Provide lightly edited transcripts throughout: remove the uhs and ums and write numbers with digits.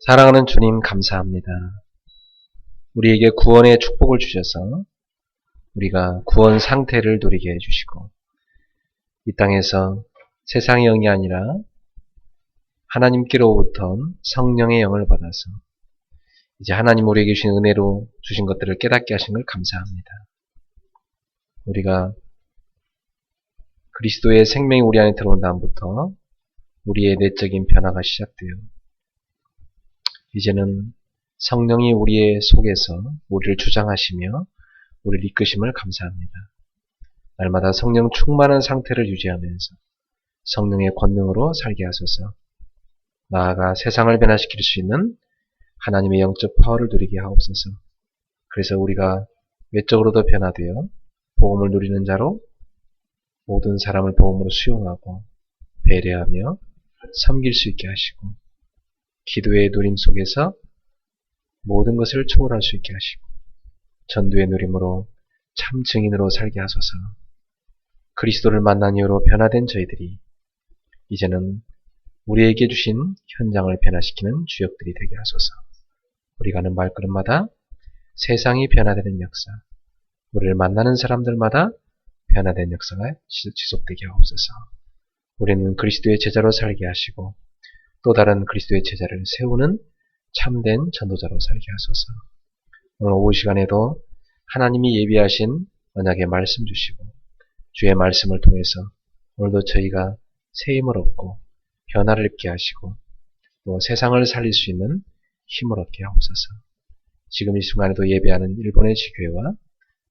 사랑하는 주님 감사합니다. 우리에게 구원의 축복을 주셔서 우리가 구원 상태를 누리게 해주시고 이 땅에서 세상의 영이 아니라 하나님께로부터 성령의 영을 받아서 이제 하나님 우리에게 주신 은혜로 주신 것들을 깨닫게 하신 걸 감사합니다. 우리가 그리스도의 생명이 우리 안에 들어온 다음부터 우리의 내적인 변화가 시작되어 이제는 성령이 우리의 속에서 우리를 주장하시며 우리를 이끄심을 감사합니다. 날마다 성령 충만한 상태를 유지하면서 성령의 권능으로 살게 하소서. 나아가 세상을 변화시킬 수 있는 하나님의 영적 파워를 누리게 하옵소서. 그래서 우리가 외적으로도 변화되어 복음을 누리는 자로 모든 사람을 복음으로 수용하고 배려하며 섬길 수 있게 하시고 기도의 누림 속에서 모든 것을 초월할 수 있게 하시고 전도의 누림으로 참 증인으로 살게 하소서. 그리스도를 만난 이후로 변화된 저희들이 이제는 우리에게 주신 현장을 변화시키는 주역들이 되게 하소서. 우리가 하는 말걸음마다 세상이 변화되는 역사, 우리를 만나는 사람들마다 변화된 역사가 지속되게 하옵소서. 우리는 그리스도의 제자로 살게 하시고 또 다른 그리스도의 제자를 세우는 참된 전도자로 살게 하소서. 오늘 오후 시간에도 하나님이 예비하신 언약의 말씀 주시고 주의 말씀을 통해서 오늘도 저희가 새 힘을 얻고 변화를 입게 하시고 또 세상을 살릴 수 있는 힘을 얻게 하옵소서. 지금 이 순간에도 예배하는 일본의 지교회와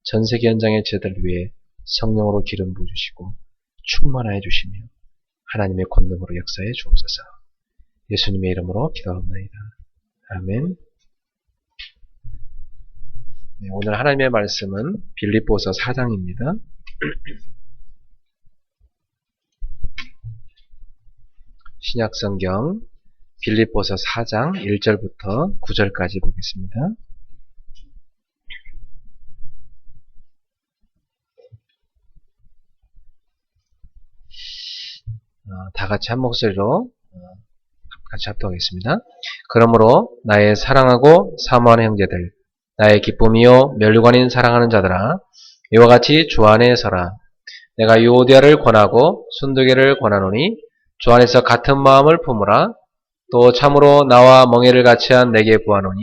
전 세계 현장의 제자들을 위해 성령으로 기름 부으시고 충만하여 주시며 하나님의 권능으로 역사해 주옵소서. 예수님의 이름으로 기도합니다. 아멘. 네, 오늘 하나님의 말씀은 빌립보서 4장입니다. 신약성경 빌립보서 4장 1절부터 9절까지 보겠습니다. 다 같이 한 목소리로 같이 합독하겠습니다. 그러므로 나의 사랑하고 사모하는 형제들, 나의 기쁨이요 멸류관인 사랑하는 자들아, 이와 같이 주 안에 서라. 내가 유오디아를 권하고 순두개를 권하노니 주 안에서 같은 마음을 품으라. 또 참으로 나와 멍에를 같이한 내게 구하노니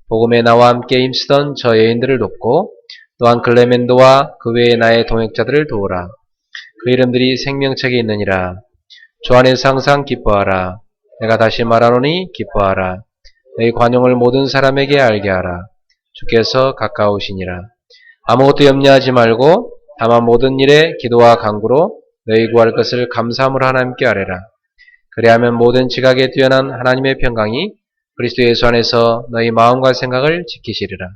복음에 나와 함께 힘쓰던 저 여인들을 돕고 또한 클레멘도와 그 외의 나의 동역자들을 도우라. 그 이름들이 생명책에 있느니라. 주 안에서 항상 기뻐하라. 내가 다시 말하노니 기뻐하라. 너희 관용을 모든 사람에게 알게 하라. 주께서 가까우시니라. 아무것도 염려하지 말고 다만 모든 일에 기도와 간구로 너희 구할 것을 감사함으로 하나님께 아뢰라. 그리하면 모든 지각에 뛰어난 하나님의 평강이 그리스도 예수 안에서 너희 마음과 생각을 지키시리라.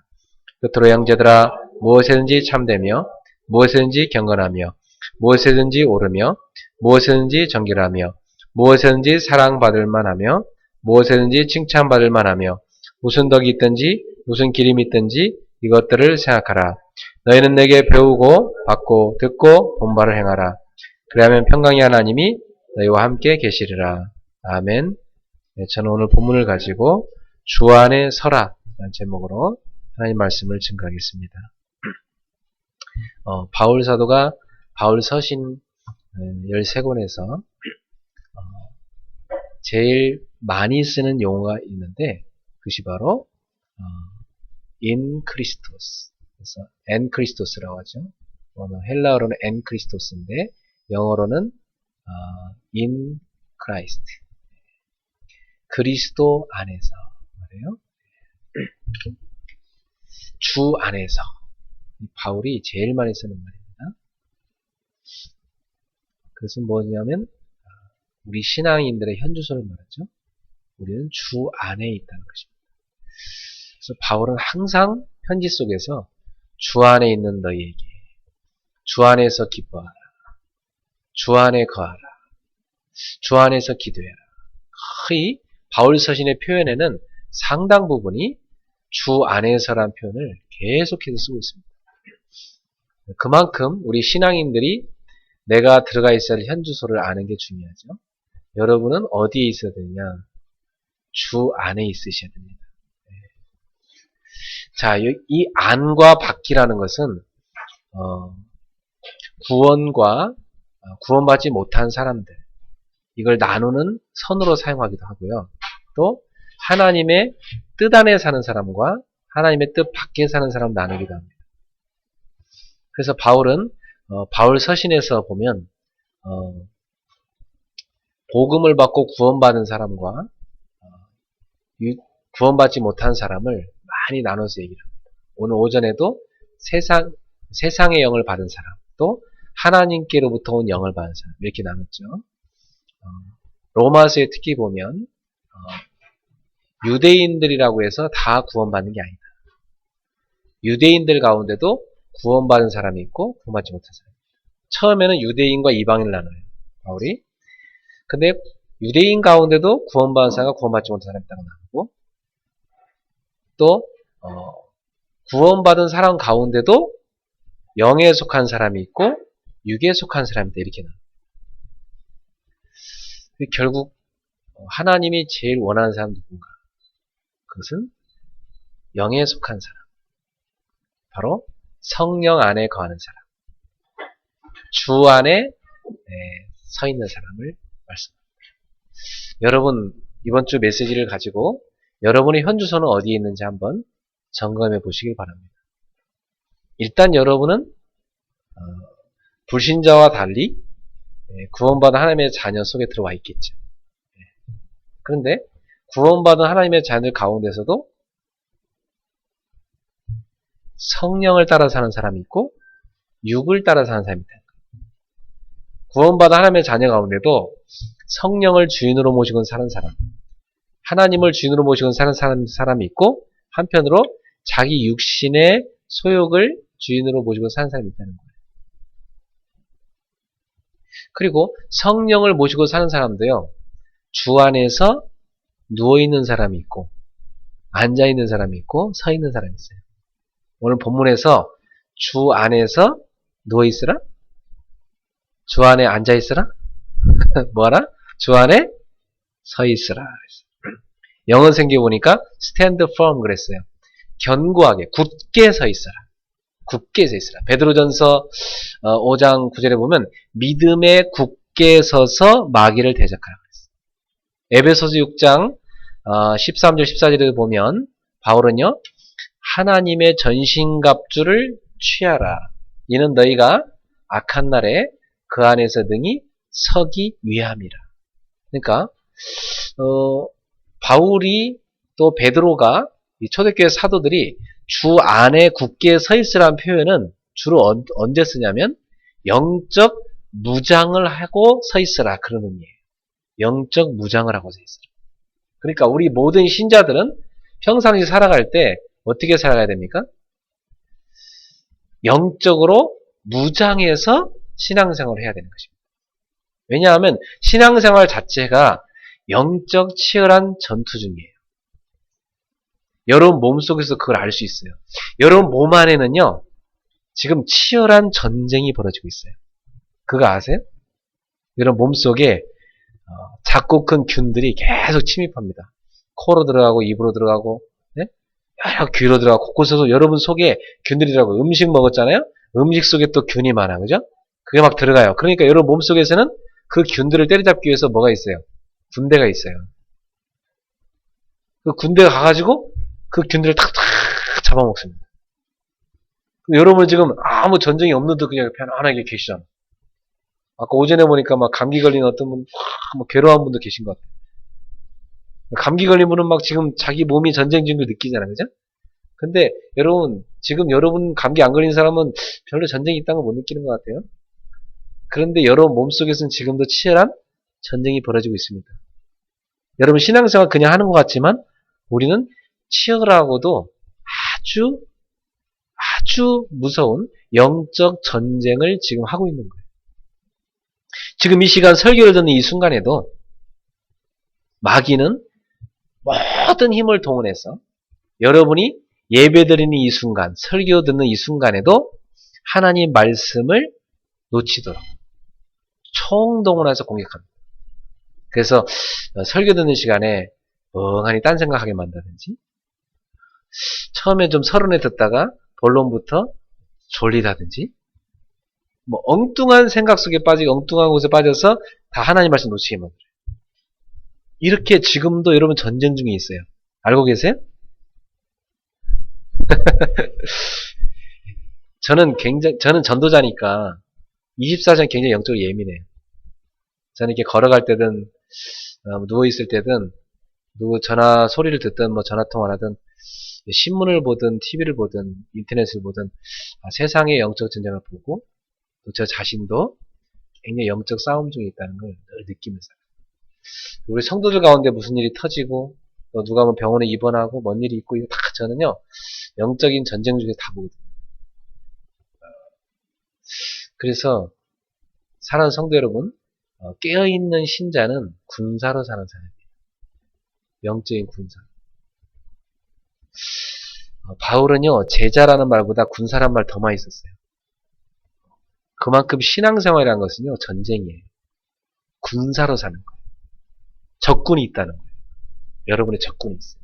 끝으로 형제들아, 무엇에든지 참되며 무엇에든지 경건하며 무엇에든지 오르며 무엇에든지 정결하며 무엇에든지 사랑받을 만하며 무엇에든지 칭찬받을 만하며 무슨 덕이 있든지 무슨 기림이 있든지 이것들을 생각하라. 너희는 내게 배우고 받고 듣고 본바를 행하라. 그리하면 평강의 하나님이 너희와 함께 계시리라. 아멘. 네, 저는 오늘 본문을 가지고 주 안에 서라 라는 제목으로 하나님 말씀을 증거하겠습니다. 바울 사도가 바울 서신 13권에서 제일 많이 쓰는 용어가 있는데 그것이 바로 in Christos. 그래서 en Christos라고 하죠. 헬라어로는 en Christos인데 영어로는 in Christ. 그리스도 안에서 말이에요. 주 안에서. 바울이 제일 많이 쓰는 말입니다. 그것은 뭐냐면 우리 신앙인들의 현주소를 말하죠. 우리는 주 안에 있다는 것입니다. 그래서 바울은 항상 편지 속에서 주 안에 있는 너희에게 주 안에서 기뻐하라. 주 안에 거하라. 주 안에서 기도해라. 거의 바울 서신의 표현에는 상당 부분이 주 안에서란 표현을 계속해서 쓰고 있습니다. 그만큼 우리 신앙인들이 내가 들어가 있어야 할 현주소를 아는 게 중요하죠. 여러분은 어디에 있어야 되냐? 주 안에 있으셔야 됩니다. 자, 이 안과 밖이라는 것은 구원과 구원받지 못한 사람들, 이걸 나누는 선으로 사용하기도 하고요. 또 하나님의 뜻 안에 사는 사람과 하나님의 뜻 밖에 사는 사람 나누기도 합니다. 그래서 바울은 바울 서신에서 보면 복음을 받고 구원받은 사람과 구원받지 못한 사람을 많이 나눠서 얘기를 합니다. 오늘 오전에도 세상의 영을 받은 사람, 또 하나님께로부터 온 영을 받은 사람, 이렇게 나눴죠. 로마서에 특히 보면 유대인들이라고 해서 다 구원받는 게 아니다. 유대인들 가운데도 구원받은 사람이 있고 구원받지 못한 사람이 있다. 처음에는 유대인과 이방인을 나눠요, 바울이. 근데 유대인 가운데도 구원받은 사람과 구원받지 못한 사람이 있다고 나누고, 또 구원받은 사람 가운데도 영에 속한 사람이 있고 육에 속한 사람이 있다, 이렇게 나눠요. 결국 하나님이 제일 원하는 사람 누군가? 그것은 영에 속한 사람, 바로 성령 안에 거하는 사람, 주 안에 서 있는 사람을 말씀합니다. 여러분, 이번 주 메시지를 가지고 여러분의 현주소는 어디에 있는지 한번 점검해 보시길 바랍니다. 일단 여러분은 불신자와 달리 구원받은 하나님의 자녀 속에 들어와 있겠죠. 그런데 구원받은 하나님의 자녀 가운데서도 성령을 따라 사는 사람이 있고 육을 따라 사는 사람이 있다. 구원받은 하나님의 자녀 가운데도 성령을 주인으로 모시고 사는 사람, 하나님을 주인으로 모시고 사는 사람이 있고, 한편으로 자기 육신의 소욕을 주인으로 모시고 사는 사람이 있다는 거예요. 그리고 성령을 모시고 사는 사람도요, 주 안에서 누워있는 사람이 있고 앉아있는 사람이 있고 서있는 사람이 있어요. 오늘 본문에서 주 안에서 누워있으라? 주 안에 앉아있으라? 뭐하라? 주 안에 서있으라. 영어 생겨 보니까 stand firm 그랬어요. 견고하게 굳게 서있으라. 굳게 서있으라. 베드로전서 5장 9절에 보면 믿음에 굳게 서서 마귀를 대적하라 그랬어요. 에베소서 6장 13절 14절에 보면 바울은요, 하나님의 전신갑주를 취하라. 이는 너희가 악한 날에 그 안에서 능히 서기 위함이라. 그러니까 바울이 또 베드로가 이 초대교회 사도들이 주 안에 굳게 서 있으라는 표현은 주로 언제 쓰냐면 영적 무장을 하고 서 있으라, 그런 의미예요. 영적 무장을 하고 서 있으라. 그러니까 우리 모든 신자들은 평상시 살아갈 때 어떻게 살아가야 됩니까? 영적으로 무장해서 신앙생활을 해야 되는 것입니다. 왜냐하면 신앙생활 자체가 영적 치열한 전투 중이에요. 여러분 몸속에서 그걸 알 수 있어요. 여러분 몸 안에는요, 지금 치열한 전쟁이 벌어지고 있어요. 그거 아세요? 여러분 몸속에 작고 큰 균들이 계속 침입합니다. 코로 들어가고 입으로 들어가고, 네? 여러 귀로 들어가고 곳곳에서 여러분 속에 균들이 들어가고, 음식 먹었잖아요? 음식 속에 또 균이 많아, 그죠? 그게 막 들어가요. 그러니까 여러분 몸속에서는 그 균들을 때려잡기 위해서 뭐가 있어요? 군대가 있어요. 그 군대가 가가지고 그 균들을 탁탁 잡아먹습니다. 여러분 지금 아무 전쟁이 없는 듯 그냥 편안하게 계시잖아. 아까 오전에 보니까 막 감기 걸린 어떤 분, 뭐 괴로운 분도 계신 것 같아요. 감기 걸린 분은 막 지금 자기 몸이 전쟁 중을 느끼잖아요, 그죠? 근데 여러분, 지금 여러분 감기 안 걸린 사람은 별로 전쟁이 있다는 걸 못 느끼는 것 같아요. 그런데 여러분 몸속에서는 지금도 치열한 전쟁이 벌어지고 있습니다. 여러분 신앙생활 그냥 하는 것 같지만 우리는 치열하고도 아주 무서운 영적 전쟁을 지금 하고 있는 거예요. 지금 이 시간 설교를 듣는 이 순간에도 마귀는 모든 힘을 동원해서 여러분이 예배드리는 이 순간, 설교 듣는 이 순간에도 하나님 말씀을 놓치도록 총동원해서 공격합니다. 그래서 설교 듣는 시간에 멍하니 딴 생각하게 만다든지, 처음에 좀 서론에 듣다가 본론부터 졸리다든지, 뭐 엉뚱한 생각 속에 빠지고 엉뚱한 곳에 빠져서 다 하나님 말씀 놓치게 만들어요. 이렇게 지금도 여러분 전쟁 중에 있어요. 알고 계세요? 저는 전도자니까 24시간 굉장히 영적으로 예민해요. 저는 이렇게 걸어갈 때든 누워있을 때든 누구 전화 소리를 듣든 뭐 전화통화를 하든 신문을 보든 TV를 보든 인터넷을 보든 세상의 영적 전쟁을 보고 또 저 자신도 굉장히 영적 싸움 중에 있다는 걸 늘 느끼면서, 우리 성도들 가운데 무슨 일이 터지고 또 누가 뭐 병원에 입원하고 뭔 일이 있고 이거 다 저는요 영적인 전쟁 중에서 다 보거든요. 그래서 사랑하는 성도 여러분, 깨어있는 신자는 군사로 사는 사람이에요. 영적인 군사. 바울은요 제자라는 말보다 군사란 말 더 많이 썼어요. 그만큼 신앙생활이라는 것은요 전쟁이에요. 군사로 사는 거예요. 적군이 있다는 거예요. 여러분의 적군이 있어요.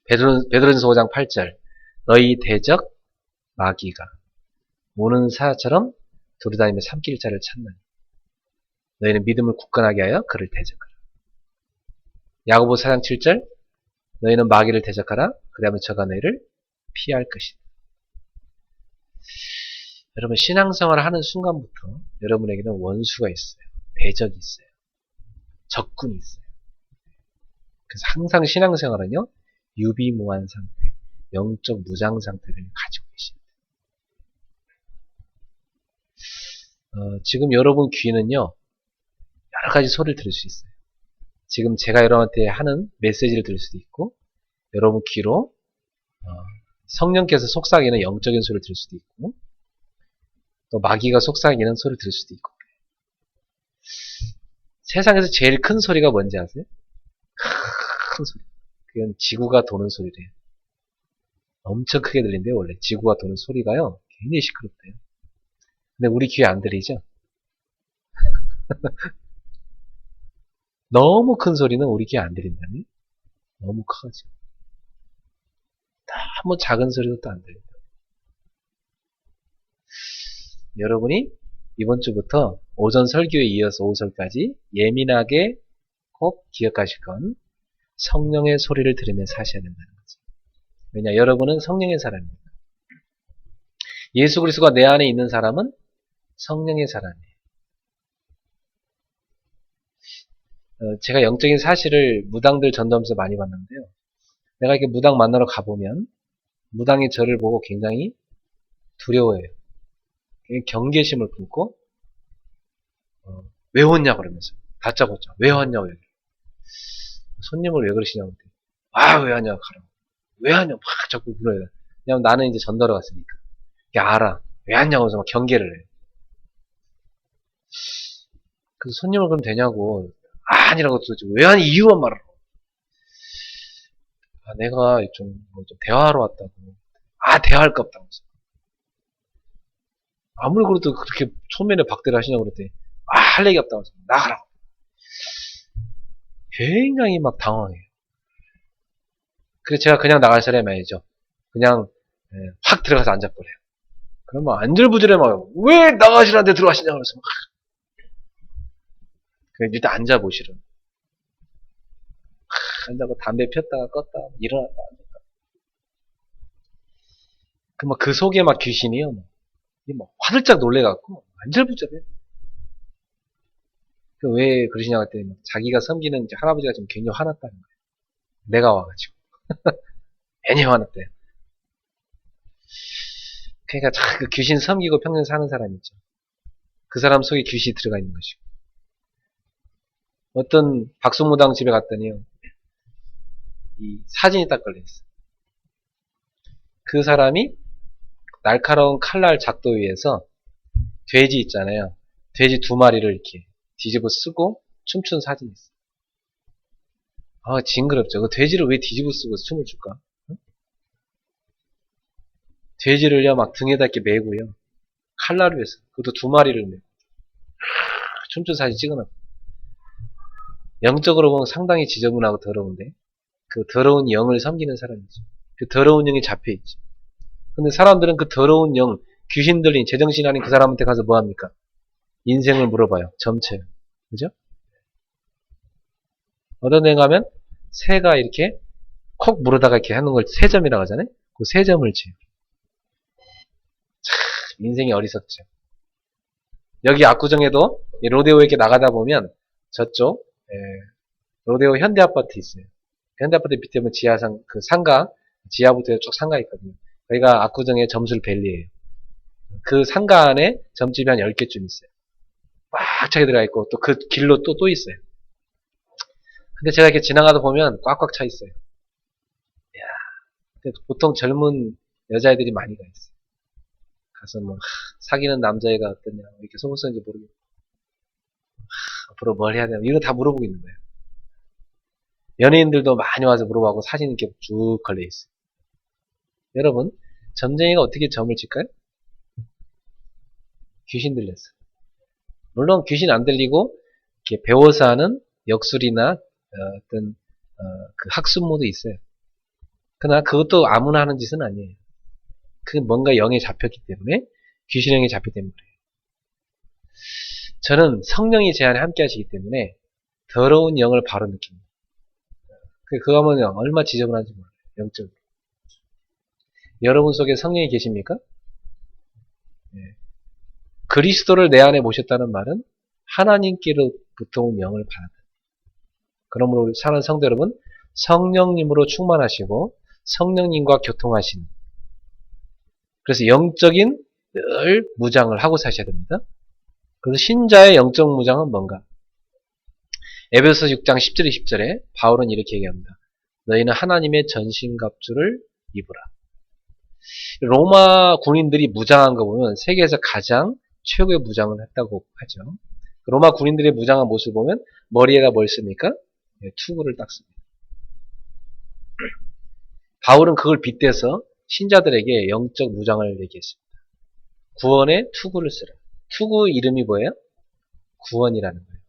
베드로전서 5장 8절, 너희 대적 마귀가 모는 사자처럼 두루다니며 삼킬 자를 찾나니 너희는 믿음을 굳건하게 하여 그를 대적하라. 야고보 4장 7절, 너희는 마귀를 대적하라. 그리하면 저가 너희를 피할 것이다. 여러분 신앙생활을 하는 순간부터 여러분에게는 원수가 있어요. 대적이 있어요. 적군이 있어요. 그래서 항상 신앙생활은요 유비무한 상태, 영적 무장 상태를 가지고 계십니다. 지금 여러분 귀는요 여러 가지 소리를 들을 수 있어요. 지금 제가 여러분한테 하는 메시지를 들을 수도 있고, 여러분 귀로 성령께서 속삭이는 영적인 소리를 들을 수도 있고, 또 마귀가 속삭이는 소리를 들을 수도 있고. 세상에서 제일 큰 소리가 뭔지 아세요? 큰 소리. 그건 지구가 도는 소리래요. 엄청 크게 들린대요. 원래 지구가 도는 소리가요 굉장히 시끄럽대요. 근데 우리 귀에 안 들리죠? 너무 큰 소리는 우리 귀에 안 들린다니? 너무 커가지고. 너무 작은 소리도 또 안 들린다. 여러분이 이번 주부터 오전 설교에 이어서 오후설까지 예민하게 꼭 기억하실 건 성령의 소리를 들으며 사셔야 된다는 거죠. 왜냐, 여러분은 성령의 사람입니다. 예수 그리스도가 내 안에 있는 사람은 성령의 사람이에요. 제가 영적인 사실을 무당들 전도하면서 많이 봤는데요. 내가 이렇게 무당 만나러 가보면 무당이 저를 보고 굉장히 두려워해요. 경계심을 품고 왜 왔냐 그러면서 다짜고짜 왜 왔냐고 얘기해요. 손님을 왜 그러시냐고. 왜 왔냐고 가라고. 왜 왔냐고 막 자꾸 물어요. 왜냐면 나는 이제 전도하러 갔으니까. 알아. 왜 왔냐고 해서 막 경계를 해요. 그래서 손님을 그럼 되냐고. 아니라고 도대체 왜 왔니 이유만 말하라고. 내가 좀 대화하러 왔다고. 대화할 거 없다고. 아무리 그래도 그렇게 초면에 박대를 하시냐고 그랬더니 할 얘기 없다고. 나가라고. 굉장히 막 당황해요. 그래서 제가 그냥 나갈 사람이 아니죠. 그냥 확 들어가서 앉아버려요. 그러면 안절부절해 막 왜 나가시라는데 들어가시냐고 그래서 막 일단 앉아보시라. 앉아고 담배 폈다가 껐다가 일어났다 앉았다. 그 속에 막 귀신이요. 막 화들짝 놀래갖고 안절부절해. 왜 그러시냐고 했더니 자기가 섬기는 할아버지가 지금 굉장히 화났다는 거예요. 내가 와가지고. 괜히 화났대요. 그러니까 그 귀신 섬기고 평생 사는 사람 있죠. 그 사람 속에 귀신이 들어가 있는 것이고. 어떤 박수무당 집에 갔더니요. 이 사진이 딱 걸려있어요. 그 사람이 날카로운 칼날 작도 위에서 돼지 있잖아요. 돼지 2마리를 이렇게 뒤집어 쓰고 춤춘 사진이 있어요. 징그럽죠. 그 돼지를 왜 뒤집어 쓰고 춤을 출까? 응? 돼지를요, 막 등에다 이렇게 메고요. 칼날로 해서. 그것도 2마리를 메고. 춤춘 사진 찍어놨고. 영적으로 보면 상당히 지저분하고 더러운데, 그 더러운 영을 섬기는 사람이지. 그 더러운 영이 잡혀있지. 근데 사람들은 그 더러운 영, 귀신 들린, 제정신 아닌 그 사람한테 가서 뭐합니까? 인생을 물어봐요. 점쳐요. 그죠? 어떤 데 가면, 새가 이렇게 콕 물어다가 이렇게 하는 걸 새점이라고 하잖아요? 그 새점을 쳐요. 참, 인생이 어리석죠. 여기 압구정에도 로데오 이렇게 나가다 보면 저쪽 로데오 현대아파트 있어요. 현대아파트 밑에 보면 지하상 그 상가 지하부터 쭉 상가 있거든요. 여기가 압구정의 점술밸리예요. 그 상가 안에 점집이 한 10개쯤 있어요. 꽉 차게 들어가 있고 또 그 길로 또 있어요. 근데 제가 이렇게 지나가다 보면 꽉꽉 차 있어요. 이야, 보통 젊은 여자애들이 많이 가 있어요. 가서 뭐 사귀는 남자애가 어떠냐 이렇게 속을 쓰는지 모르겠고 앞으로 뭘 해야 되나 이런 거 다 물어보고 있는 거예요. 연예인들도 많이 와서 물어보고 사진 이렇게 쭉 걸려 있어요. 여러분 점쟁이가 어떻게 점을 칠까요? 귀신 들렸어. 물론 귀신 안 들리고 이렇게 배워서 하는 역술이나 어떤 그 학습모도 있어요. 그러나 그것도 아무나 하는 짓은 아니에요. 그 뭔가 영에 잡혔기 때문에 귀신형에 잡혔기 때문에 그래요. 저는 성령이 제 안에 함께 하시기 때문에 더러운 영을 바로 느낍니다. 그거 하면 얼마나 지저분한지 몰라요. 영적으로. 여러분 속에 성령이 계십니까? 네. 그리스도를 내 안에 모셨다는 말은 하나님께로부터 온 영을 받았다. 그러므로 사는 성도 여러분, 성령님으로 충만하시고 성령님과 교통하시는 그래서 영적인 늘 무장을 하고 사셔야 됩니다. 그래서 신자의 영적 무장은 뭔가? 에베소 6장 10절에 10절에 바울은 이렇게 얘기합니다. 너희는 하나님의 전신갑주를 입으라. 로마 군인들이 무장한 거 보면 세계에서 가장 최고의 무장을 했다고 하죠. 로마 군인들의 무장한 모습을 보면 머리에다 뭘 씁니까? 네, 투구를 딱 씁니다. 바울은 그걸 빗대서 신자들에게 영적 무장을 얘기했습니다. 구원에 투구를 쓰라. 투구 이름이 뭐예요? 구원이라는 거예요.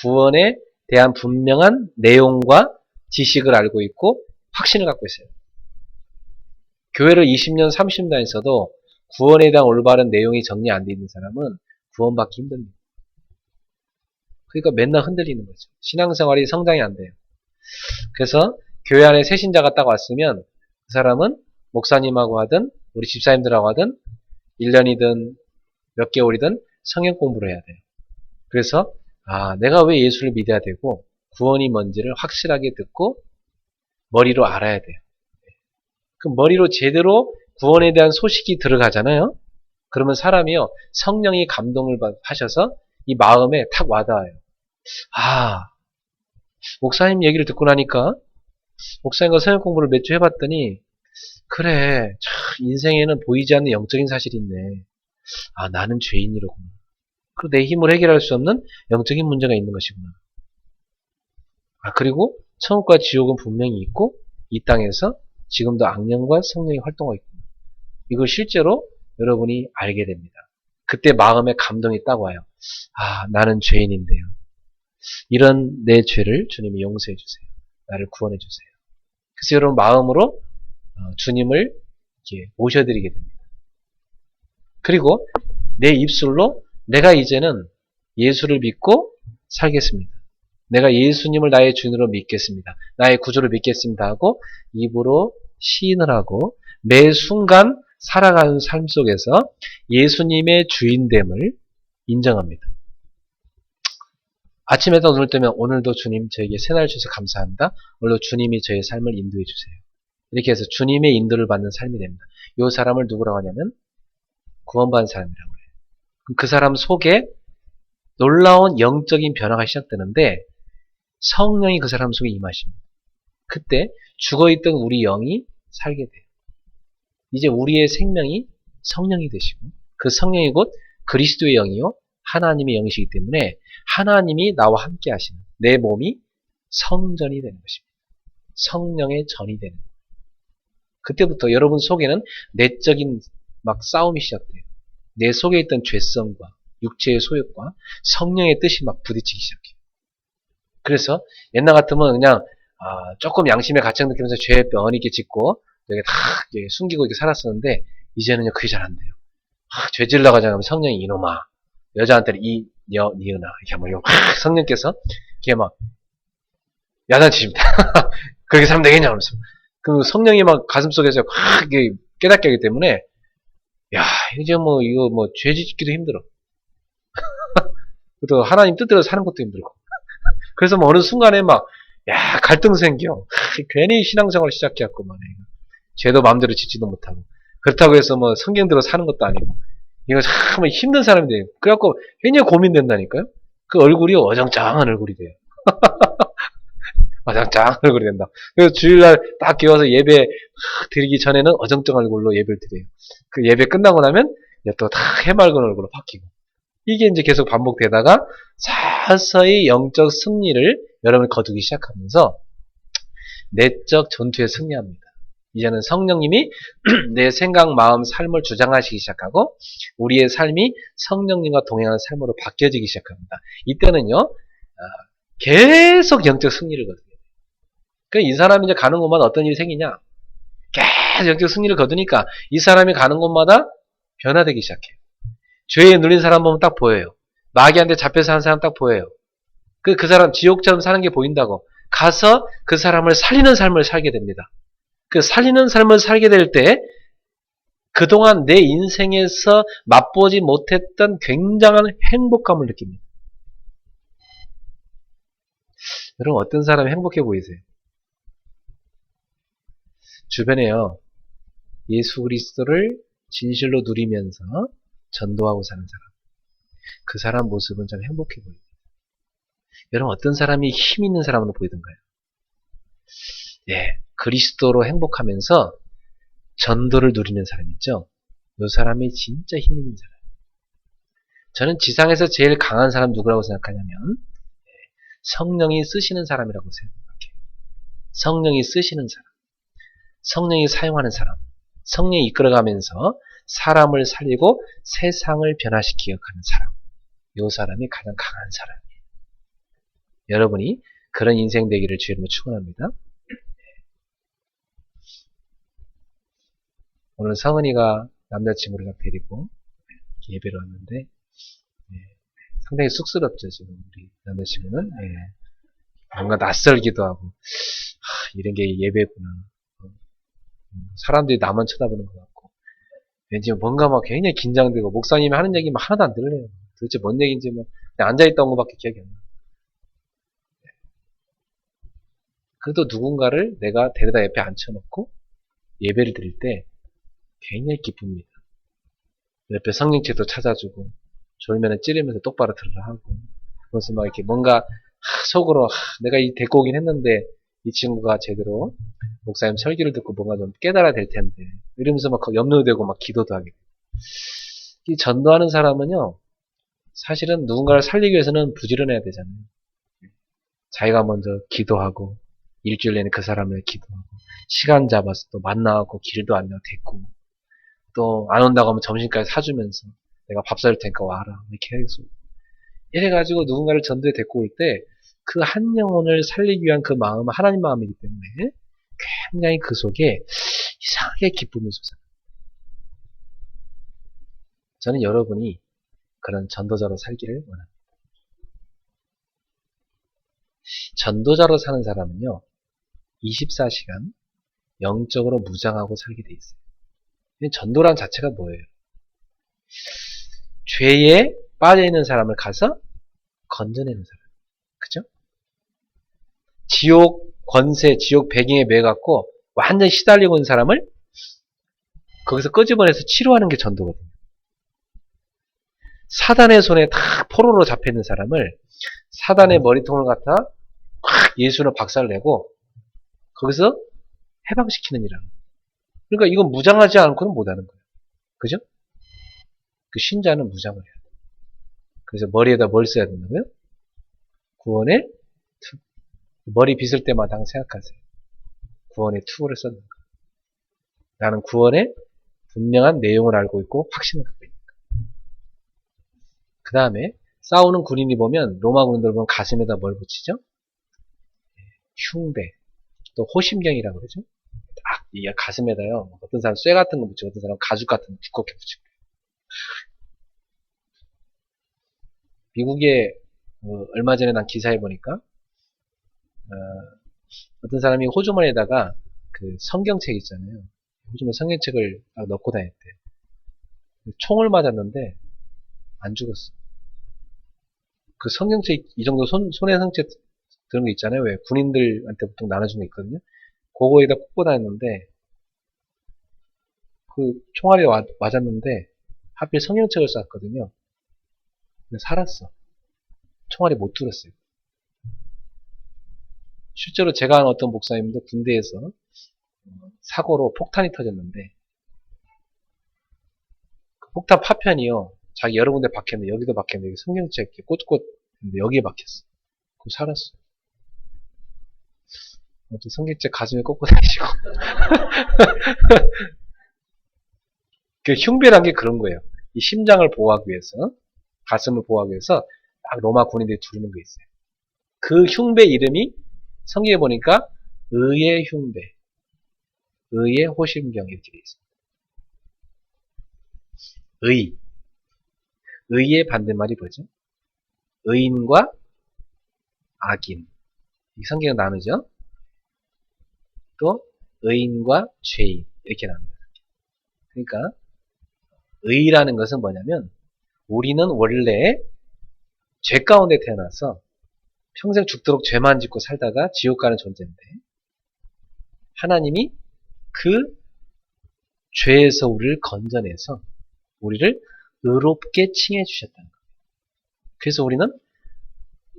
구원에 대한 분명한 내용과 지식을 알고 있고 확신을 갖고 있어요. 교회를 20년, 30년 다녔어도 구원에 대한 올바른 내용이 정리 안 돼 있는 사람은 구원받기 힘듭니다. 그러니까 맨날 흔들리는 거죠. 신앙생활이 성장이 안 돼요. 그래서 교회 안에 새 신자가 딱 왔으면 그 사람은 목사님하고 하든 우리 집사님들하고 하든 1년이든 몇 개월이든 성경 공부를 해야 돼요. 그래서 내가 왜 예수를 믿어야 되고 구원이 뭔지를 확실하게 듣고 머리로 알아야 돼요. 그 머리로 제대로 구원에 대한 소식이 들어가잖아요. 그러면 사람이요 성령이 감동을 하셔서 이 마음에 탁 와닿아요. 목사님 얘기를 듣고 나니까 목사님과 성경 공부를 몇 주 해봤더니 그래 참 인생에는 보이지 않는 영적인 사실이 있네. 나는 죄인이로구나. 그리고 내 힘으로 해결할 수 없는 영적인 문제가 있는 것이구나. 그리고 천국과 지옥은 분명히 있고 이 땅에서 지금도 악령과 성령이 활동하고 있구나. 이걸 실제로 여러분이 알게 됩니다. 그때 마음에 감동이 딱 와요. 나는 죄인인데요. 이런 내 죄를 주님이 용서해 주세요. 나를 구원해 주세요. 그래서 여러분 마음으로 주님을 이렇게 모셔드리게 됩니다. 그리고 내 입술로 내가 이제는 예수를 믿고 살겠습니다. 내가 예수님을 나의 주인으로 믿겠습니다. 나의 구주로 믿겠습니다 하고 입으로 시인을 하고 매 순간 살아가는 삶 속에서 예수님의 주인됨을 인정합니다. 아침에도 눈을 뜨면 오늘도 주님 저에게 새날 주셔서 감사합니다. 오늘도 주님이 저의 삶을 인도해 주세요. 이렇게 해서 주님의 인도를 받는 삶이 됩니다. 이 사람을 누구라고 하냐면 구원받은 사람이라고 해요. 그 사람 속에 놀라운 영적인 변화가 시작되는데 성령이 그 사람 속에 임하십니다. 그때 죽어있던 우리 영이 살게 돼요. 이제 우리의 생명이 성령이 되시고 그 성령이 곧 그리스도의 영이요 하나님의 영이시기 때문에 하나님이 나와 함께 하시는 내 몸이 성전이 되는 것입니다. 성령의 전이 되는 거예요. 그때부터 여러분 속에는 내적인 막 싸움이 시작돼요. 내 속에 있던 죄성과 육체의 소욕과 성령의 뜻이 막 부딪히기 시작해요. 그래서 옛날 같으면 그냥 조금 양심의 가책 느끼면서 죄 뻔히 이렇게 짓고 이렇게 다 숨기고 이렇게 살았었는데 이제는요 그게 잘 안 돼요. 죄 질러 가자면 성령이 이놈아, 여자한테는 니은아 이렇게 하면 성령께서 이렇게 막 야단치십니다. 그렇게 살면 되겠냐 그러면서 그 성령이 막 가슴속에서 깨닫게 하기 때문에 야 이제 뭐 이거 뭐 죄 짓기도 힘들어. 또 하나님 뜻대로 사는 것도 힘들고. 그래서 뭐 어느 순간에 막 갈등 생겨. 괜히 신앙생활을 시작해갖고 말이야. 죄도 마음대로 짓지도 못하고. 그렇다고 해서 뭐 성경대로 사는 것도 아니고. 이거 참 힘든 사람이 돼요. 그래갖고 굉장히 고민된다니까요. 그 얼굴이 어정쩡한 얼굴이 돼요. 어정쩡한 얼굴이 된다. 그래서 주일날 딱 깨워서 예배 드리기 전에는 어정쩡한 얼굴로 예배를 드려요. 그 예배 끝나고 나면 또 다 해맑은 얼굴로 바뀌고. 이게 이제 계속 반복되다가 서서히 영적 승리를 여러분이 거두기 시작하면서 내적 전투에 승리합니다. 이제는 성령님이 내 생각, 마음, 삶을 주장하시기 시작하고 우리의 삶이 성령님과 동행하는 삶으로 바뀌어지기 시작합니다. 이때는요 계속 영적 승리를 거두게 돼요. 그러니까 이 사람이 이제 가는 곳마다 어떤 일이 생기냐, 계속 영적 승리를 거두니까 이 사람이 가는 곳마다 변화되기 시작해요. 죄에 눌린 사람 보면 딱 보여요. 마귀한테 잡혀서 한 사람 딱 보여요. 그 사람 지옥처럼 사는 게 보인다고. 가서 그 사람을 살리는 삶을 살게 됩니다. 그 살리는 삶을 살게 될 때 그동안 내 인생에서 맛보지 못했던 굉장한 행복감을 느낍니다. 여러분 어떤 사람이 행복해 보이세요? 주변에요. 예수 그리스도를 진실로 누리면서 전도하고 사는 사람. 그 사람 모습은 좀 행복해 보입니다. 여러분 어떤 사람이 힘 있는 사람으로 보이던가요? 그리스도로 행복하면서 전도를 누리는 사람 있죠? 이 사람이 진짜 힘 있는 사람. 저는 지상에서 제일 강한 사람 누구라고 생각하냐면 성령이 쓰시는 사람이라고 생각해요. 성령이 쓰시는 사람. 성령이 사용하는 사람. 성령이 이끌어가면서 사람을 살리고 세상을 변화시키게 하는 사람. 이 사람이 가장 강한 사람이에요. 여러분이 그런 인생 되기를 주님으로 축원합니다. 오늘 성은이가 남자친구를 딱 데리고 예배를 왔는데 상당히 쑥스럽죠. 지금 우리 남자친구는 뭔가 낯설기도 하고 이런 게 예배구나. 사람들이 나만 쳐다보는 것 같고 왠지 뭔가 막 굉장히 긴장되고 목사님이 하는 얘기 막 하나도 안 들려요. 도대체 뭔 얘기인지 뭐 그냥 앉아있던 것밖에 기억이 안 나요. 그래도 누군가를 내가 데려다 옆에 앉혀놓고 예배를 드릴 때 굉장히 기쁩니다. 옆에 성령책도 찾아주고 졸면은 찌르면서 똑바로 들으라 하고 그래서 막 이렇게 뭔가 속으로 내가 이 데리고 오긴 했는데 이 친구가 제대로 목사님 설교를 듣고 뭔가 좀 깨달아야 될 텐데 이러면서 막 염려되고 막 기도도 하게 돼요. 이 전도하는 사람은요 사실은 누군가를 살리기 위해서는 부지런해야 되잖아요. 자기가 먼저 기도하고 일주일 내내 그 사람을 기도하고 시간 잡아서 또 만나고 길도 안 내고 데리고 또 안 온다고 하면 점심까지 사주면서 내가 밥 사줄 테니까 와라 이렇게 해서 이래가지고 누군가를 전도에 데리고 올 때 그 한 영혼을 살리기 위한 그 마음은 하나님 마음이기 때문에 굉장히 그 속에 이상하게 기쁨이 솟아요. 저는 여러분이 그런 전도자로 살기를 원합니다. 전도자로 사는 사람은요 24시간 영적으로 무장하고 살게 돼 있어요. 전도란 자체가 뭐예요? 죄에 빠져있는 사람을 가서 건져내는 사람. 그죠? 지옥 권세, 지옥 배경에 매갖고 완전히 시달리고 있는 사람을 거기서 끄집어내서 치료하는 게 전도거든요. 사단의 손에 다 포로로 잡혀있는 사람을 사단의 머리통을 갖다 확 예수는 박살을 내고 거기서 해방시키는 일이라는 거예요. 그러니까 이건 무장하지 않고는 못하는 거예요. 그죠? 그 신자는 무장을 해야 돼요. 그래서 머리에다 뭘 써야 된다고요? 구원의 투. 머리 빗을 때마다 항상 생각하세요. 구원의 투구를 썼는 거예요. 라는 구원의 분명한 내용을 알고 있고 확신을 갖고 있는 거예요. 그 다음에 싸우는 군인이 보면 로마 군인들 보면 가슴에다 뭘 붙이죠? 흉배, 또 호심경이라고 그러죠. 딱 이 가슴에다요. 어떤 사람 쇠 같은 거 붙이고 어떤 사람 가죽 같은 거 두껍게 붙이고. 미국에 얼마 전에 난 기사에 보니까 어떤 사람이 호주머니에다가 그 성경책 있잖아요. 호주머니 성경책을 딱 넣고 다녔대. 총을 맞았는데 안 죽었어. 그 성경책 이 정도 손에 성책 그런 거 있잖아요. 왜 군인들한테 보통 나눠주는 거 있거든요. 그거에다 꽂고 다녔는데 그 총알이 맞았는데 하필 성경책을 쐈거든요. 근데 살았어. 총알이 못 뚫었어요. 실제로 제가 아는 어떤 목사님도 군대에서 사고로 폭탄이 터졌는데 그 폭탄 파편이요. 자기 여러 군데 박혔는데 여기도 박혔는데 여기 성경책 이렇게 꽂고 있는데 여기에 박혔어. 그거 살았어. 성경책 가슴에 꽂고 다니시고 그 흉배란 게 그런 거예요. 이 심장을 보호하기 위해서 가슴을 보호하기 위해서 딱 로마 군인들이 두르는 게 있어요. 그 흉배 이름이 성경에 보니까 의의 흉배, 의의 호심경 이렇게 되어 있습니다. 의의 반대말이 뭐죠? 의인과 악인. 이 성경은 나누죠? 또 의인과 죄인 이렇게 나눕니다. 그러니까 의라는 것은 뭐냐면 우리는 원래 죄 가운데 태어나서 평생 죽도록 죄만 짓고 살다가 지옥 가는 존재인데 하나님이 그 죄에서 우리를 건져내서 우리를 의롭게 칭해 주셨다는 거예요. 그래서 우리는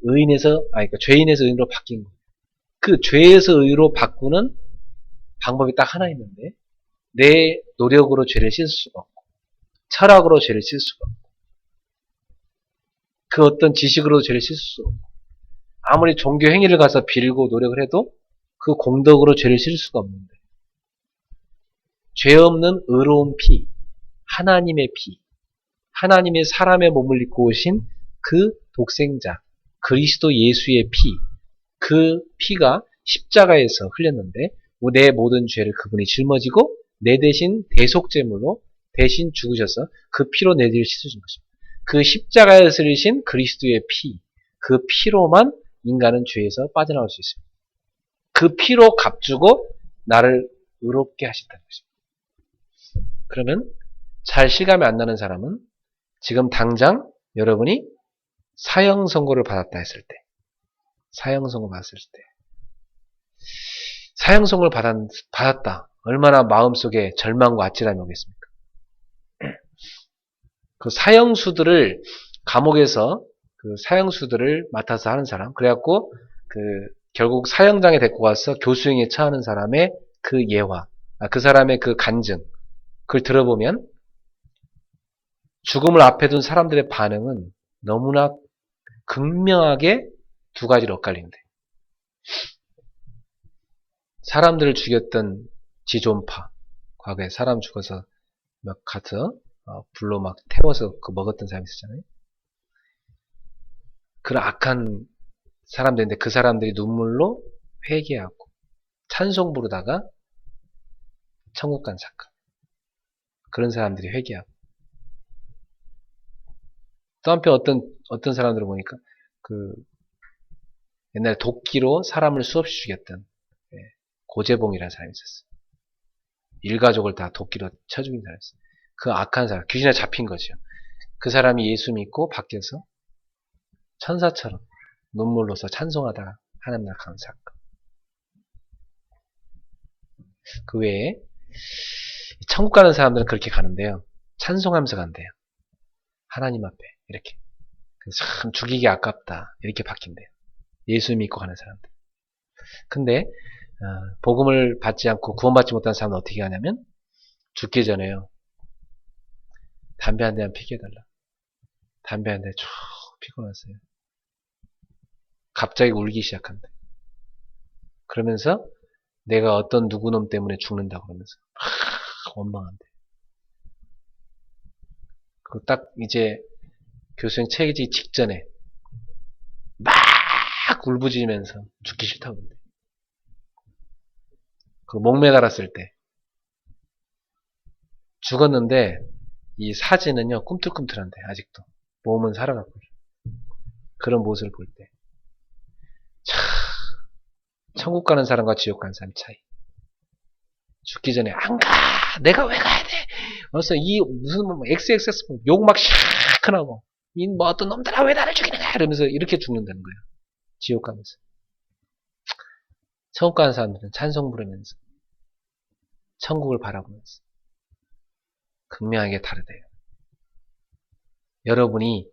그러니까 죄인에서 의인으로 바뀐 거예요. 그 죄에서 의로 바꾸는 방법이 딱 하나 있는데 내 노력으로 죄를 씻을 수가 없고 철학으로 죄를 씻을 수가 없고 그 어떤 지식으로 죄를 씻을 수 없고 아무리 종교 행위를 가서 빌고 노력을 해도 그 공덕으로 죄를 씻을 수가 없는데 죄 없는 의로운 피, 하나님의 피, 하나님의 사람의 몸을 입고 오신 그 독생자, 그리스도 예수의 피, 그 피가 십자가에서 흘렸는데 내 모든 죄를 그분이 짊어지고 내 대신 대속제물로 대신 죽으셔서 그 피로 내 죄를 씻으신 것입니다. 그 십자가에서 흘리신 그리스도의 피, 그 피로만 인간은 죄에서 빠져나올 수 있습니다. 그 피로 값주고 나를 의롭게 하셨다는 것입니다. 그러면 잘 실감이 안 나는 사람은 지금 당장 여러분이 사형 선고를 받았다 했을 때 사형 선고 받았을 때 사형 선고를 받았다. 얼마나 마음속에 절망과 아찔함이 오겠습니까? 그 사형수들을 감옥에서 그 사형수들을 맡아서 하는 사람 그래갖고 그 결국 사형장에 데리고 가서 교수형에 처하는 사람의 그 예화 그 사람의 그 간증 그걸 들어보면 죽음을 앞에 둔 사람들의 반응은 너무나 극명하게 두 가지로 엇갈린대. 사람들을 죽였던 지존파, 과거에 사람 죽어서 막 가서 불로 막 태워서 그 먹었던 사람이 있었잖아요. 그런 악한 사람들인데 그 사람들이 눈물로 회개하고 찬송 부르다가 천국 간 사건. 그런 사람들이 회개하고. 또 한편 어떤 사람들을 보니까 그 옛날에 도끼로 사람을 수없이 죽였던 고재봉이라는 사람이 있었어요. 일가족을 다 도끼로 쳐 죽인 사람이 있어요. 그 악한 사람, 귀신에 잡힌 거죠. 그 사람이 예수 믿고 밖에서 천사처럼 눈물로서 찬송하다가 하나님 나라 간 사건. 그 외에 천국 가는 사람들은 그렇게 가는데요. 찬송하면서 간대요. 하나님 앞에 이렇게. 참 죽이기 아깝다. 이렇게 바뀐대요. 예수 믿고 가는 사람들. 근데 복음을 받지 않고 구원받지 못한 사람은 어떻게 하냐면 죽기 전에요. 담배 한 대만 피게 해달라. 담배 한 대 쭉 피고 나서요. 갑자기 울기 시작한대. 그러면서 내가 어떤 누구놈 때문에 죽는다 그러면서 원망한대. 그 딱 이제 교수님 책이지 직전에 막 울부짖으면서 죽기 싫다고 그런대. 그 목매달았을 때 죽었는데 이 사진은요 꿈틀꿈틀한데 아직도 몸은 살아가고 그런 모습을 볼 때 천국 가는 사람과 지옥 가는 사람 차이. 죽기 전에 안 가. 내가 왜 가야 돼? 그래서 이 무슨 뭐 XXX 욕 막 시큰하고 이 뭐 어떤 놈들아 왜 나를 죽이는가 이러면서 이렇게 죽는다는 거예요. 지옥 가면서. 천국 가는 사람들은 찬송 부르면서 천국을 바라보면서 극명하게 다르대요. 여러분이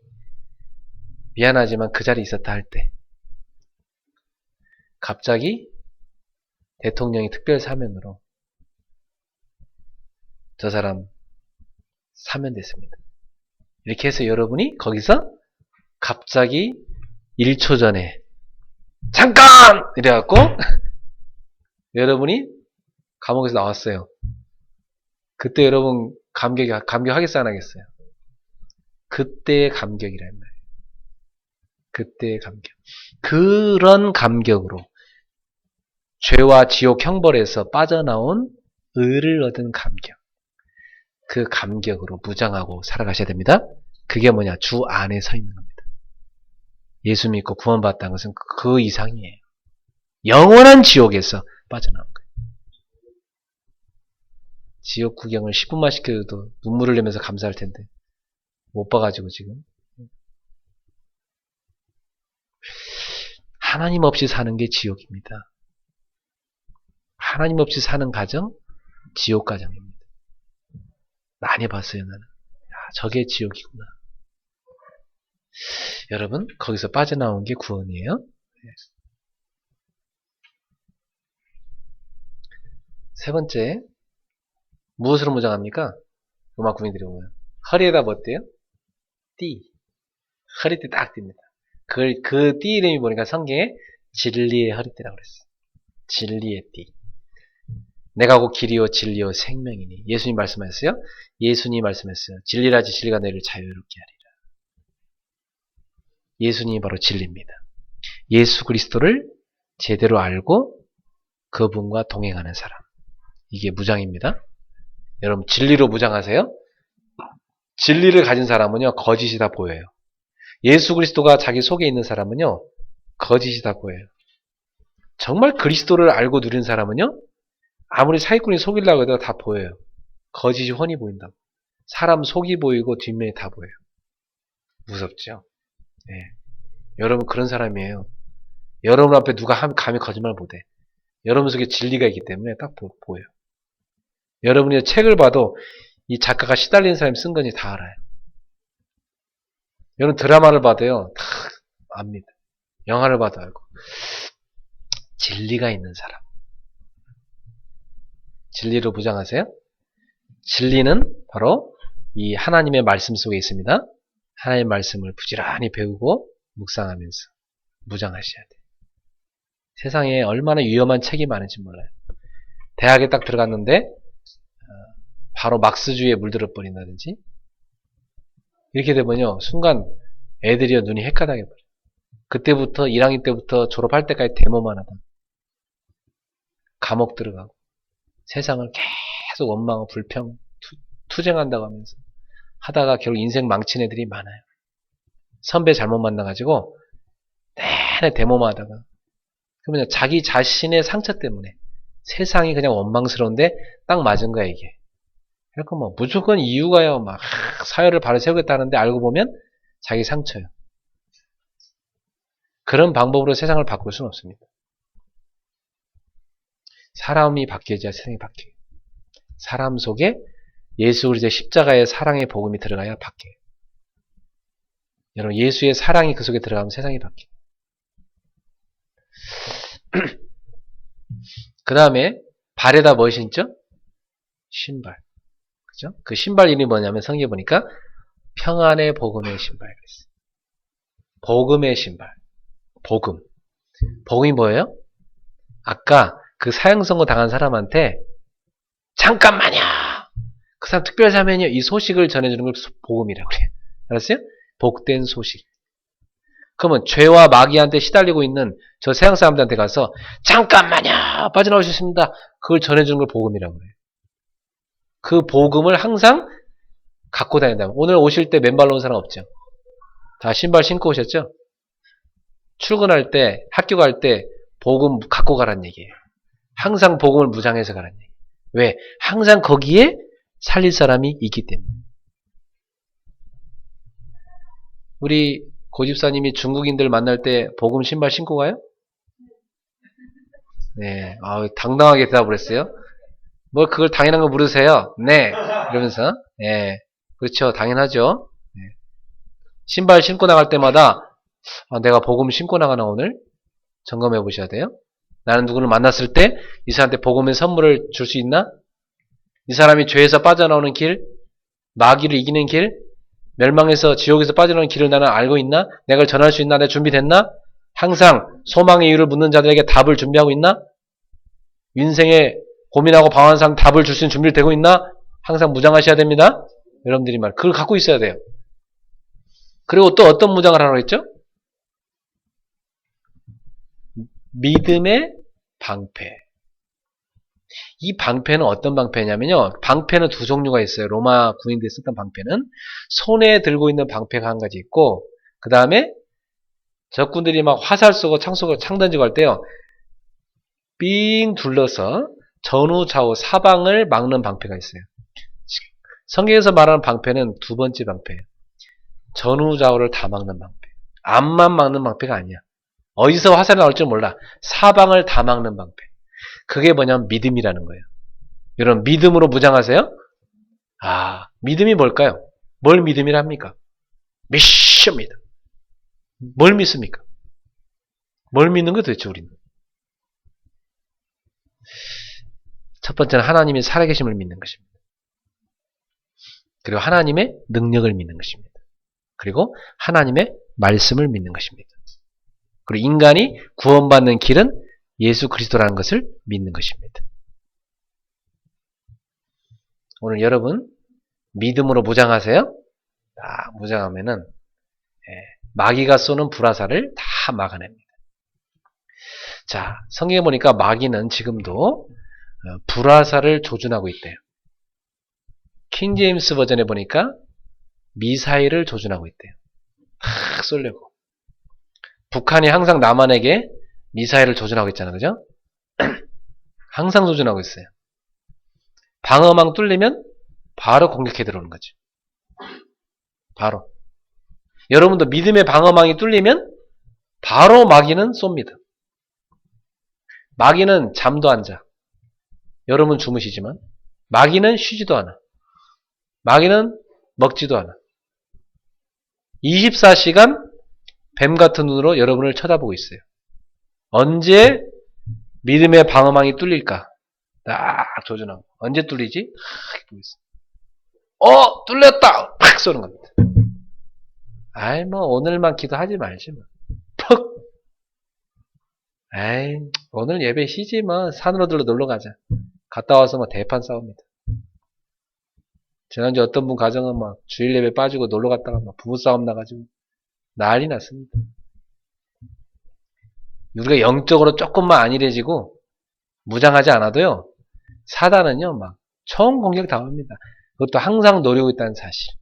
미안하지만 그 자리에 있었다 할 때 갑자기 대통령이 특별 사면으로 저 사람 사면됐습니다. 이렇게 해서 여러분이 거기서 갑자기 1초 전에 잠깐! 이래갖고 여러분이 감옥에서 나왔어요. 그때 여러분 감격하겠어요? 안 하겠어요? 그때의 감격이란 말이에요. 그때의 감격. 그런 감격으로 죄와 지옥 형벌에서 빠져나온 의를 얻은 감격. 그 감격으로 무장하고 살아가셔야 됩니다. 그게 뭐냐? 주 안에 서 있는 겁니다. 예수 믿고 구원받았다는 것은 그 이상이에요. 영원한 지옥에서 빠져나온 거예요. 지옥 구경을 10분만 시켜도 눈물을 내면서 감사할 텐데 못 봐가지고 지금 하나님 없이 사는 게 지옥입니다. 하나님 없이 사는 가정 지옥 가정입니다. 많이 봤어요 나는. 저게 지옥이구나. 여러분 거기서 빠져나온 게 구원이에요. 세 번째 무엇으로 무장합니까? 로마 구민들이 보면 허리에다 뭐 떼요? 띠. 허리띠 딱 띱니다. 그 띠 이름이 보니까 성경에 진리의 허리띠라고 그랬어요. 진리의 띠. 내가 곧 길이요 진리요 생명이니. 예수님 말씀하셨어요? 예수님이 말씀했어요. 진리라지 진리가 너희를 자유롭게 하리라. 예수님이 바로 진리입니다. 예수 그리스도를 제대로 알고 그분과 동행하는 사람. 이게 무장입니다. 여러분 진리로 무장하세요? 진리를 가진 사람은요 거짓이 다 보여요. 예수 그리스도가 자기 속에 있는 사람은요 거짓이 다 보여요. 정말 그리스도를 알고 누린 사람은요 아무리 사기꾼이 속이려고 해도 다 보여요. 거짓이 훤히 보인다고. 사람 속이 보이고 뒷면이 다 보여요. 무섭죠? 네. 여러분 그런 사람이에요. 여러분 앞에 누가 감히 거짓말 못해. 여러분 속에 진리가 있기 때문에 딱 보여요. 여러분이 책을 봐도 이 작가가 시달린 사람이 쓴 건지 다 알아요. 여러분 드라마를 봐도요 다 압니다. 영화를 봐도 알고. 진리가 있는 사람. 진리로 무장하세요. 진리는 바로 이 하나님의 말씀 속에 있습니다. 하나님의 말씀을 부지런히 배우고 묵상하면서 무장하셔야 돼요. 세상에 얼마나 위험한 책이 많은지 몰라요. 대학에 딱 들어갔는데 바로 막스주의에 물들어 버린다든지 이렇게 되면요 순간 애들이요 눈이 헷가닥해 버려요. 그때부터 1학년 때부터 졸업할 때까지 데모만 하다 감옥 들어가고 세상을 계속 원망하고 불평 투쟁한다고 하면서 하다가 결국 인생 망친 애들이 많아요. 선배 잘못 만나가지고 내내 데모만 하다가 그러면 자기 자신의 상처 때문에 세상이 그냥 원망스러운데 딱 맞은 거야 이게. 그러니까 뭐 무조건 이유가요 막 사회를 바로 세우겠다는데 알고 보면 자기 상처예요. 그런 방법으로 세상을 바꿀 수는 없습니다. 사람이 바뀌어야 세상이 바뀌어요. 사람 속에 예수 그리스도의 십자가의 사랑의 복음이 들어가야 바뀌어요. 여러분 예수의 사랑이 그 속에 들어가면 세상이 바뀌어요. 그 다음에 발에다 뭐 신죠? 신발. 그죠? 그 신발 이름이 뭐냐면 성경에 보니까 평안의 복음의 신발 그랬어요. 복음의 신발. 복음. 복음이 뭐예요? 아까 그 사형선고 당한 사람한테 잠깐만요. 그 사람 특별 사면이요. 이 소식을 전해주는 걸 복음이라고 그래요. 알았어요? 복된 소식. 그러면 죄와 마귀한테 시달리고 있는 저 세상 사람들한테 가서 잠깐만요 빠져나오셨습니다. 그걸 전해주는 걸 복음이라고 그래요. 그 복음을 항상 갖고 다닌다. 오늘 오실 때 맨발로 온 사람 없죠? 다 신발 신고 오셨죠? 출근할 때, 학교 갈 때 복음 갖고 가란 얘기예요. 항상 복음을 무장해서 가란 얘기예요. 왜? 항상 거기에 살릴 사람이 있기 때문에. 우리 고집사님이 중국인들 만날 때 복음 신발 신고 가요? 네, 당당하게 대답을 했어요. 뭐 그걸 당연한 거 물으세요? 네, 이러면서. 네, 그렇죠, 당연하죠. 네. 신발 신고 나갈 때마다 내가 복음 신고 나가나 오늘? 점검해 보셔야 돼요. 나는 누구를 만났을 때 이 사람한테 복음의 선물을 줄 수 있나? 이 사람이 죄에서 빠져나오는 길, 마귀를 이기는 길, 멸망에서 지옥에서 빠져나오는 길을 나는 알고 있나? 내가 전할 수 있나? 내가 준비됐나? 항상 소망의 이유를 묻는 자들에게 답을 준비하고 있나? 인생에 고민하고 방황하는 사람 답을 줄 수 있는 준비를 되고 있나? 항상 무장하셔야 됩니다. 여러분들이 그걸 갖고 있어야 돼요. 그리고 또 어떤 무장을 하라고 했죠? 믿음의 방패. 이 방패는 어떤 방패냐면요. 방패는 두 종류가 있어요. 로마 군인들이 썼던 방패는 손에 들고 있는 방패가 한 가지 있고, 그 다음에 적군들이 막 화살 쏘고 창 던지고 할 때요, 삥 둘러서 전후 좌우 사방을 막는 방패가 있어요. 성경에서 말하는 방패는 두 번째 방패예요. 전후 좌우를 다 막는 방패. 앞만 막는 방패가 아니야. 어디서 화살이 나올지 몰라. 사방을 다 막는 방패. 그게 뭐냐면 믿음이라는 거예요. 여러분 믿음으로 무장하세요? 믿음이 뭘까요? 뭘 믿음이라 합니까? 미션입니다. 뭘 믿습니까? 뭘 믿는 거예요 도대체 우리는? 첫 번째는 하나님이 살아계심을 믿는 것입니다. 그리고 하나님의 능력을 믿는 것입니다. 그리고 하나님의 말씀을 믿는 것입니다. 그리고 인간이 구원받는 길은 예수 그리스도라는 것을 믿는 것입니다. 오늘 여러분 믿음으로 무장하세요? 무장하면은 마귀가 쏘는 불화살을 다 막아냅니다. 자, 성경에 보니까 마귀는 지금도 불화살을 조준하고 있대요. 킹제임스 버전에 보니까 미사일을 조준하고 있대요. 탁 쏘려고. 북한이 항상 남한에게 미사일을 조준하고 있잖아요. 그죠? 항상 조준하고 있어요. 방어망 뚫리면 바로 공격해 들어오는 거죠. 바로. 여러분도 믿음의 방어망이 뚫리면 바로 마귀는 쏩니다. 마귀는 잠도 안 자. 여러분 주무시지만 마귀는 쉬지도 않아. 마귀는 먹지도 않아. 24시간 뱀 같은 눈으로 여러분을 쳐다보고 있어요. 언제 믿음의 방어망이 뚫릴까? 딱 조준하고. 언제 뚫리지? 뚫렸다! 팍 쏘는 겁니다. 오늘만 기도하지 말지 뭐. 퍽! 오늘 예배 쉬지 뭐. 산으로 들러 놀러 가자. 갔다 와서 뭐 대판 싸웁니다. 지난주 어떤 분 가정은 막 주일 예배 빠지고 놀러 갔다가 막 부부싸움 나가지고 난리 났습니다. 우리가 영적으로 조금만 안일해지고 무장하지 않아도요, 사단은요, 막 총 공격 당합니다. 그것도 항상 노리고 있다는 사실.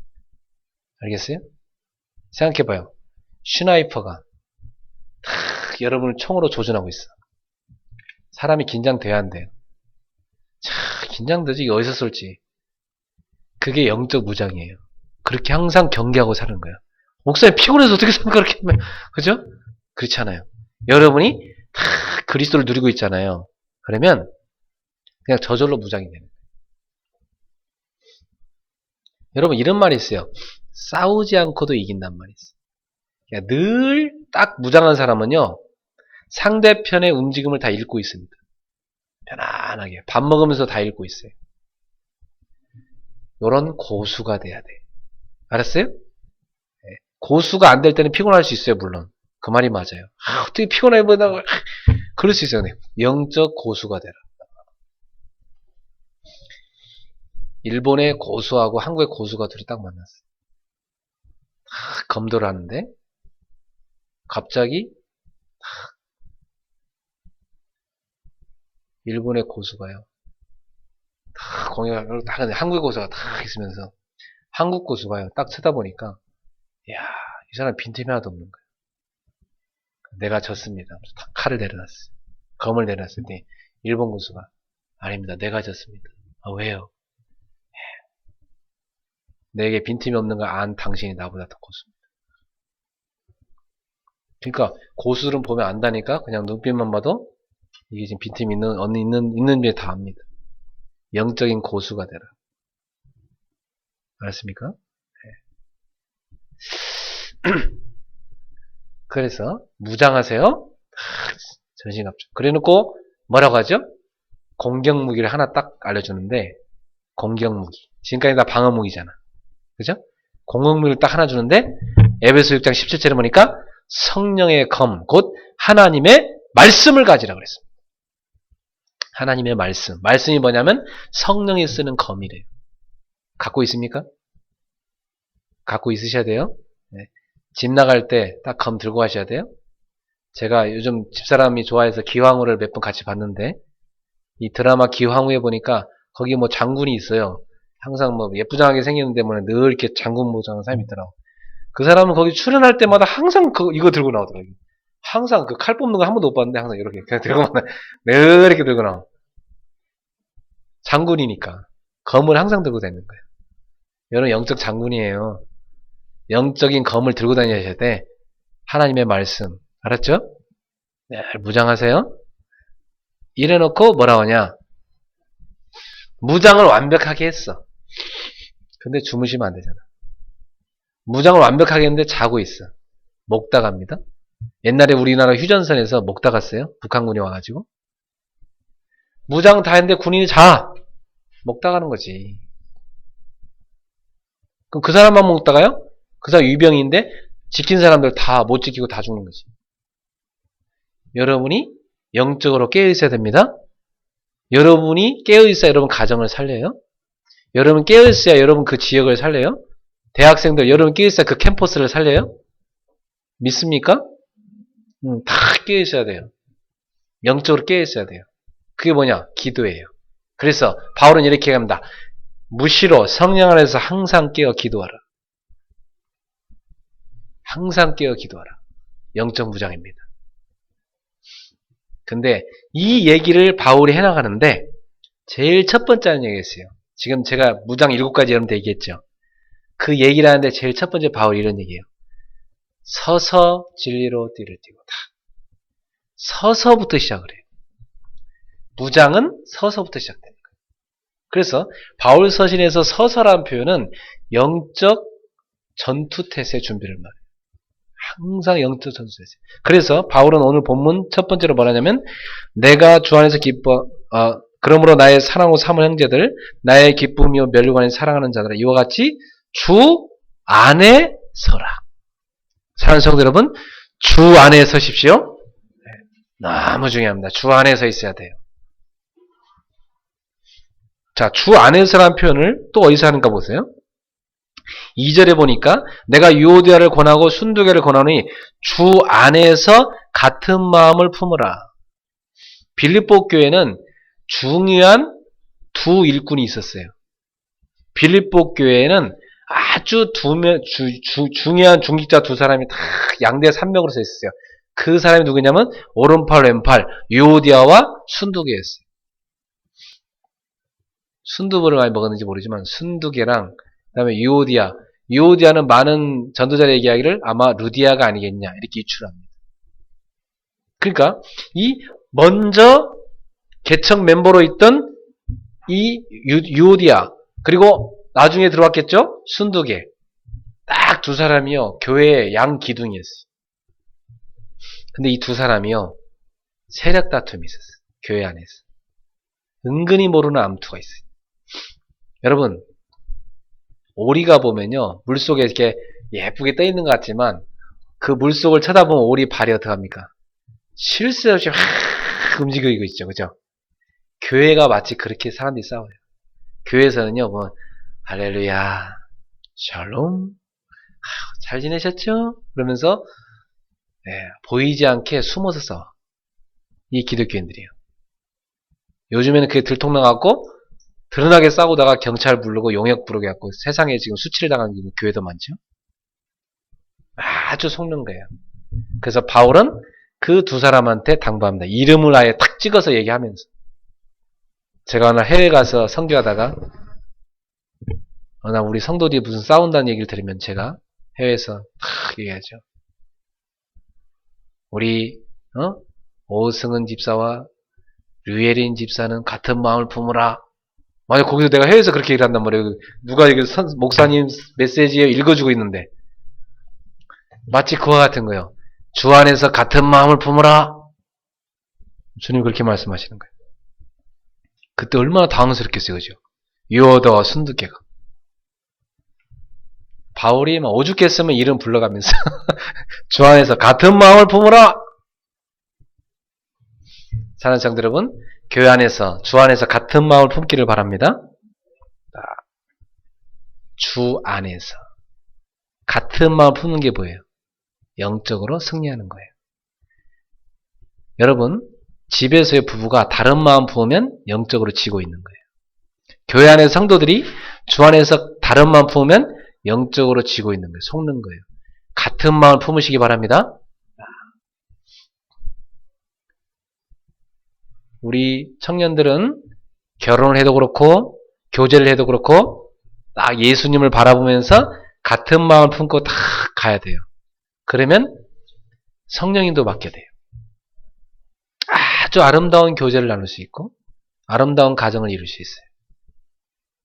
알겠어요? 생각해봐요. 슈나이퍼가 여러분을 총으로 조준하고 있어. 사람이 긴장돼야 한대요. 긴장되지. 어디서 쏠지. 그게 영적 무장이에요. 그렇게 항상 경계하고 사는 거예요. 목사님 피곤해서 어떻게 삽니까? 그렇게 하면. 그죠? 그렇지 않아요. 여러분이 다 그리스도를 누리고 있잖아요. 그러면 그냥 저절로 무장이 되는 거예요. 여러분 이런 말이 있어요. 싸우지 않고도 이긴단 말이 있어요. 늘 딱 무장한 사람은요. 상대편의 움직임을 다 읽고 있습니다. 편안하게. 밥 먹으면서 다 읽고 있어요. 요런 고수가 돼야 돼. 알았어요? 고수가 안 될 때는 피곤할 수 있어요. 물론. 그 말이 맞아요. 어떻게 피곤해 보다가 그럴 수 있어요. 영적 고수가 되라. 일본의 고수하고 한국의 고수가 둘이 딱 만났어요. 검도를 하는데 갑자기 일본의 고수가요. 공연을 딱 하는데 한국의 고수가 딱 있으면서 한국 고수가요. 딱 쳐다보니까 이야, 이 사람 빈틈이 하나도 없는 거예요. 내가 졌습니다. 딱 칼을 내려놨어요. 검을 내려놨을 때 일본 고수가 아닙니다. 내가 졌습니다. 아, 왜요? 내게 빈틈이 없는 걸 안 당신이 나보다 더 고수입니다. 그러니까 고수를 보면 안다니까 그냥 눈빛만 봐도 이게 지금 빈틈이 있는 게 다 압니다. 영적인 고수가 되라. 알았습니까? 네. 그래서 무장하세요. 전신갑주. 그래놓고 뭐라고 하죠? 공격무기를 하나 딱 알려주는데 공격무기. 지금까지 다 방어무기잖아. 그죠? 공격무기를 딱 하나 주는데 에베소 6장 17절에 보니까 성령의 검, 곧 하나님의 말씀을 가지라 그랬습니다. 하나님의 말씀. 말씀이 뭐냐면 성령이 쓰는 검이래요. 갖고 있습니까? 갖고 있으셔야 돼요. 네. 집 나갈 때 딱 검 들고 가셔야 돼요. 제가 요즘 집사람이 좋아해서 기황후를 몇 번 같이 봤는데 이 드라마 기황후에 보니까 거기 뭐 장군이 있어요. 항상 뭐 예쁘장하게 생겼는데 늘 이렇게 장군 모자한 사람이 있더라고. 그 사람은 거기 출연할 때마다 항상 이거 들고 나오더라고요. 항상 그 칼 뽑는 거 한 번도 못 봤는데 항상 이렇게 그냥 들고 늘 이렇게 들고 나와. 장군이니까 검을 항상 들고 다니는 거예요. 여러분 영적 장군이에요. 영적인 검을 들고 다니셔야 돼. 하나님의 말씀. 알았죠? 네, 무장하세요. 이래놓고 뭐라 하냐. 무장을 완벽하게 했어. 근데 주무시면 안 되잖아. 무장을 완벽하게 했는데 자고 있어. 먹다 갑니다. 옛날에 우리나라 휴전선에서 먹다 갔어요. 북한군이 와가지고. 무장 다 했는데 군인이 자. 먹다 가는 거지. 그럼 그 사람만 먹다가요? 그 사람 유병인데 지킨 사람들 다 못 지키고 다 죽는 거지. 여러분이 영적으로 깨어있어야 됩니다. 여러분이 깨어있어야 여러분 가정을 살려요. 여러분 깨어있어야 여러분 그 지역을 살려요. 대학생들 여러분 깨어있어야 그 캠퍼스를 살려요. 믿습니까? 다 깨어있어야 돼요. 영적으로 깨어있어야 돼요. 그게 뭐냐? 기도예요. 그래서 바울은 이렇게 합니다. 무시로 성령 안에서 항상 깨어 기도하라. 항상 깨어 기도하라. 영적 무장입니다. 근데 이 얘기를 바울이 해나가는데 제일 첫 번째는 얘기했어요. 지금 제가 무장 7가지 여러분들 얘기했죠. 그 얘기를 하는데 제일 첫 번째 바울이 이런 얘기예요. 서서 진리로 띠를 띠고 다. 서서부터 시작을 해요. 무장은 서서부터 시작되는 거예요. 그래서 바울 서신에서 서서라는 표현은 영적 전투태세 준비를 말해요. 항상 영적 전투태세. 그래서 바울은 오늘 본문 첫 번째로 뭐라냐면 내가 주 안에서 그러므로 나의 사랑하고 사모는 형제들 나의 기쁨이요 멸류관에 사랑하는 자들아 이와 같이 주 안에 서라. 사랑하는 성도 여러분 주 안에 서십시오. 너무 중요합니다. 주 안에 서 있어야 돼요. 자, 주 안에서라는 표현을 또 어디서 하는가 보세요. 2절에 보니까 내가 유오디아를 권하고 순두개를 권하니 주 안에서 같은 마음을 품으라. 빌립보 교회는 중요한 두 일꾼이 있었어요. 빌립보 교회에는 아주 중요한 중직자 두 사람이 다 양대 산맥으로 서 있었어요. 그 사람이 누구냐면 오른팔 왼팔 유오디아와 순두개였어요. 순두부를 많이 먹었는지 모르지만 순두개랑 그 다음에 유오디아는 많은 전도자의 얘기하기를 아마 루디아가 아니겠냐 이렇게 유출합니다. 그러니까 이 먼저 개척 멤버로 있던 이 유오디아 그리고 나중에 들어왔겠죠? 순두개 딱 두 사람이요 교회의 양 기둥이었어요. 근데 이 두 사람이요 세력 다툼이 있었어요. 교회 안에서 은근히 모르는 암투가 있어요. 여러분 오리가 보면요 물속에 이렇게 예쁘게 떠 있는 것 같지만 그 물속을 쳐다보면 오리 발이 어떡합니까? 쉴 새 없이 확 움직이고 있죠. 그죠? 교회가 마치 그렇게 사람들이 싸워요. 교회에서는요, 뭐, 할렐루야, 샬롬, 잘 지내셨죠? 그러면서, 보이지 않게 숨어서 싸워. 이 기독교인들이에요. 요즘에는 그게 들통나갖고, 드러나게 싸우다가 경찰 부르고 용역 부르게 갖고 세상에 지금 수치를 당하는 교회도 많죠? 아주 속는 거예요. 그래서 바울은 그 두 사람한테 당부합니다. 이름을 아예 탁 찍어서 얘기하면서. 제가 오늘 해외 가서 선교하다가 나 우리 성도들이 무슨 싸운다는 얘기를 들으면 제가 해외에서 탁 얘기하죠. 우리 오승은 집사와 류예린 집사는 같은 마음을 품으라. 만약 거기서 내가 해외에서 그렇게 얘기를 한단 말이에요. 누가 이게 목사님 메시지에 읽어주고 있는데 마치 그와 같은 거예요. 주 안에서 같은 마음을 품으라. 주님 그렇게 말씀하시는 거예요. 그때 얼마나 당황스럽겠어요. 그죠? 유어다와 순두개가. 바울이 막 오죽했으면 이름 불러가면서 주 안에서 같은 마음을 품으라. 사랑하는 성도 여러분, 교회 안에서 주 안에서 같은 마음을 품기를 바랍니다. 주 안에서 같은 마음을 품는 게 뭐예요? 영적으로 승리하는 거예요. 여러분, 집에서의 부부가 다른 마음 품으면 영적으로 지고 있는 거예요. 교회 안의 성도들이 주 안에서 다른 마음 품으면 영적으로 지고 있는 거예요. 속는 거예요. 같은 마음을 품으시기 바랍니다. 우리 청년들은 결혼을 해도 그렇고 교제를 해도 그렇고 딱 예수님을 바라보면서 같은 마음을 품고 딱 가야 돼요. 그러면 성령님도 맡게 돼요. 아주 아름다운 교제를 나눌 수 있고 아름다운 가정을 이룰 수 있어요.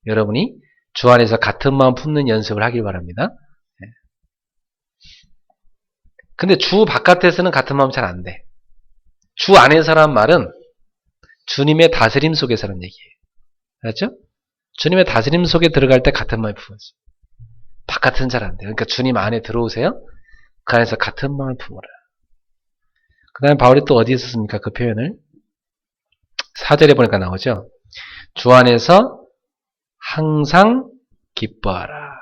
여러분이 주 안에서 같은 마음 품는 연습을 하길 바랍니다. 근데 주 바깥에서는 같은 마음 잘 안 돼. 주 안에서란 말은 주님의 다스림 속에서는 얘기예요. 알았죠? 주님의 다스림 속에 들어갈 때 같은 마음을 품어요. 바깥은 잘 안 돼요. 그러니까 주님 안에 들어오세요. 그 안에서 같은 마음을 품어라. 그 다음에 바울이 또 어디에 썼습니까? 그 표현을 4절에 보니까 나오죠. 주 안에서 항상 기뻐하라.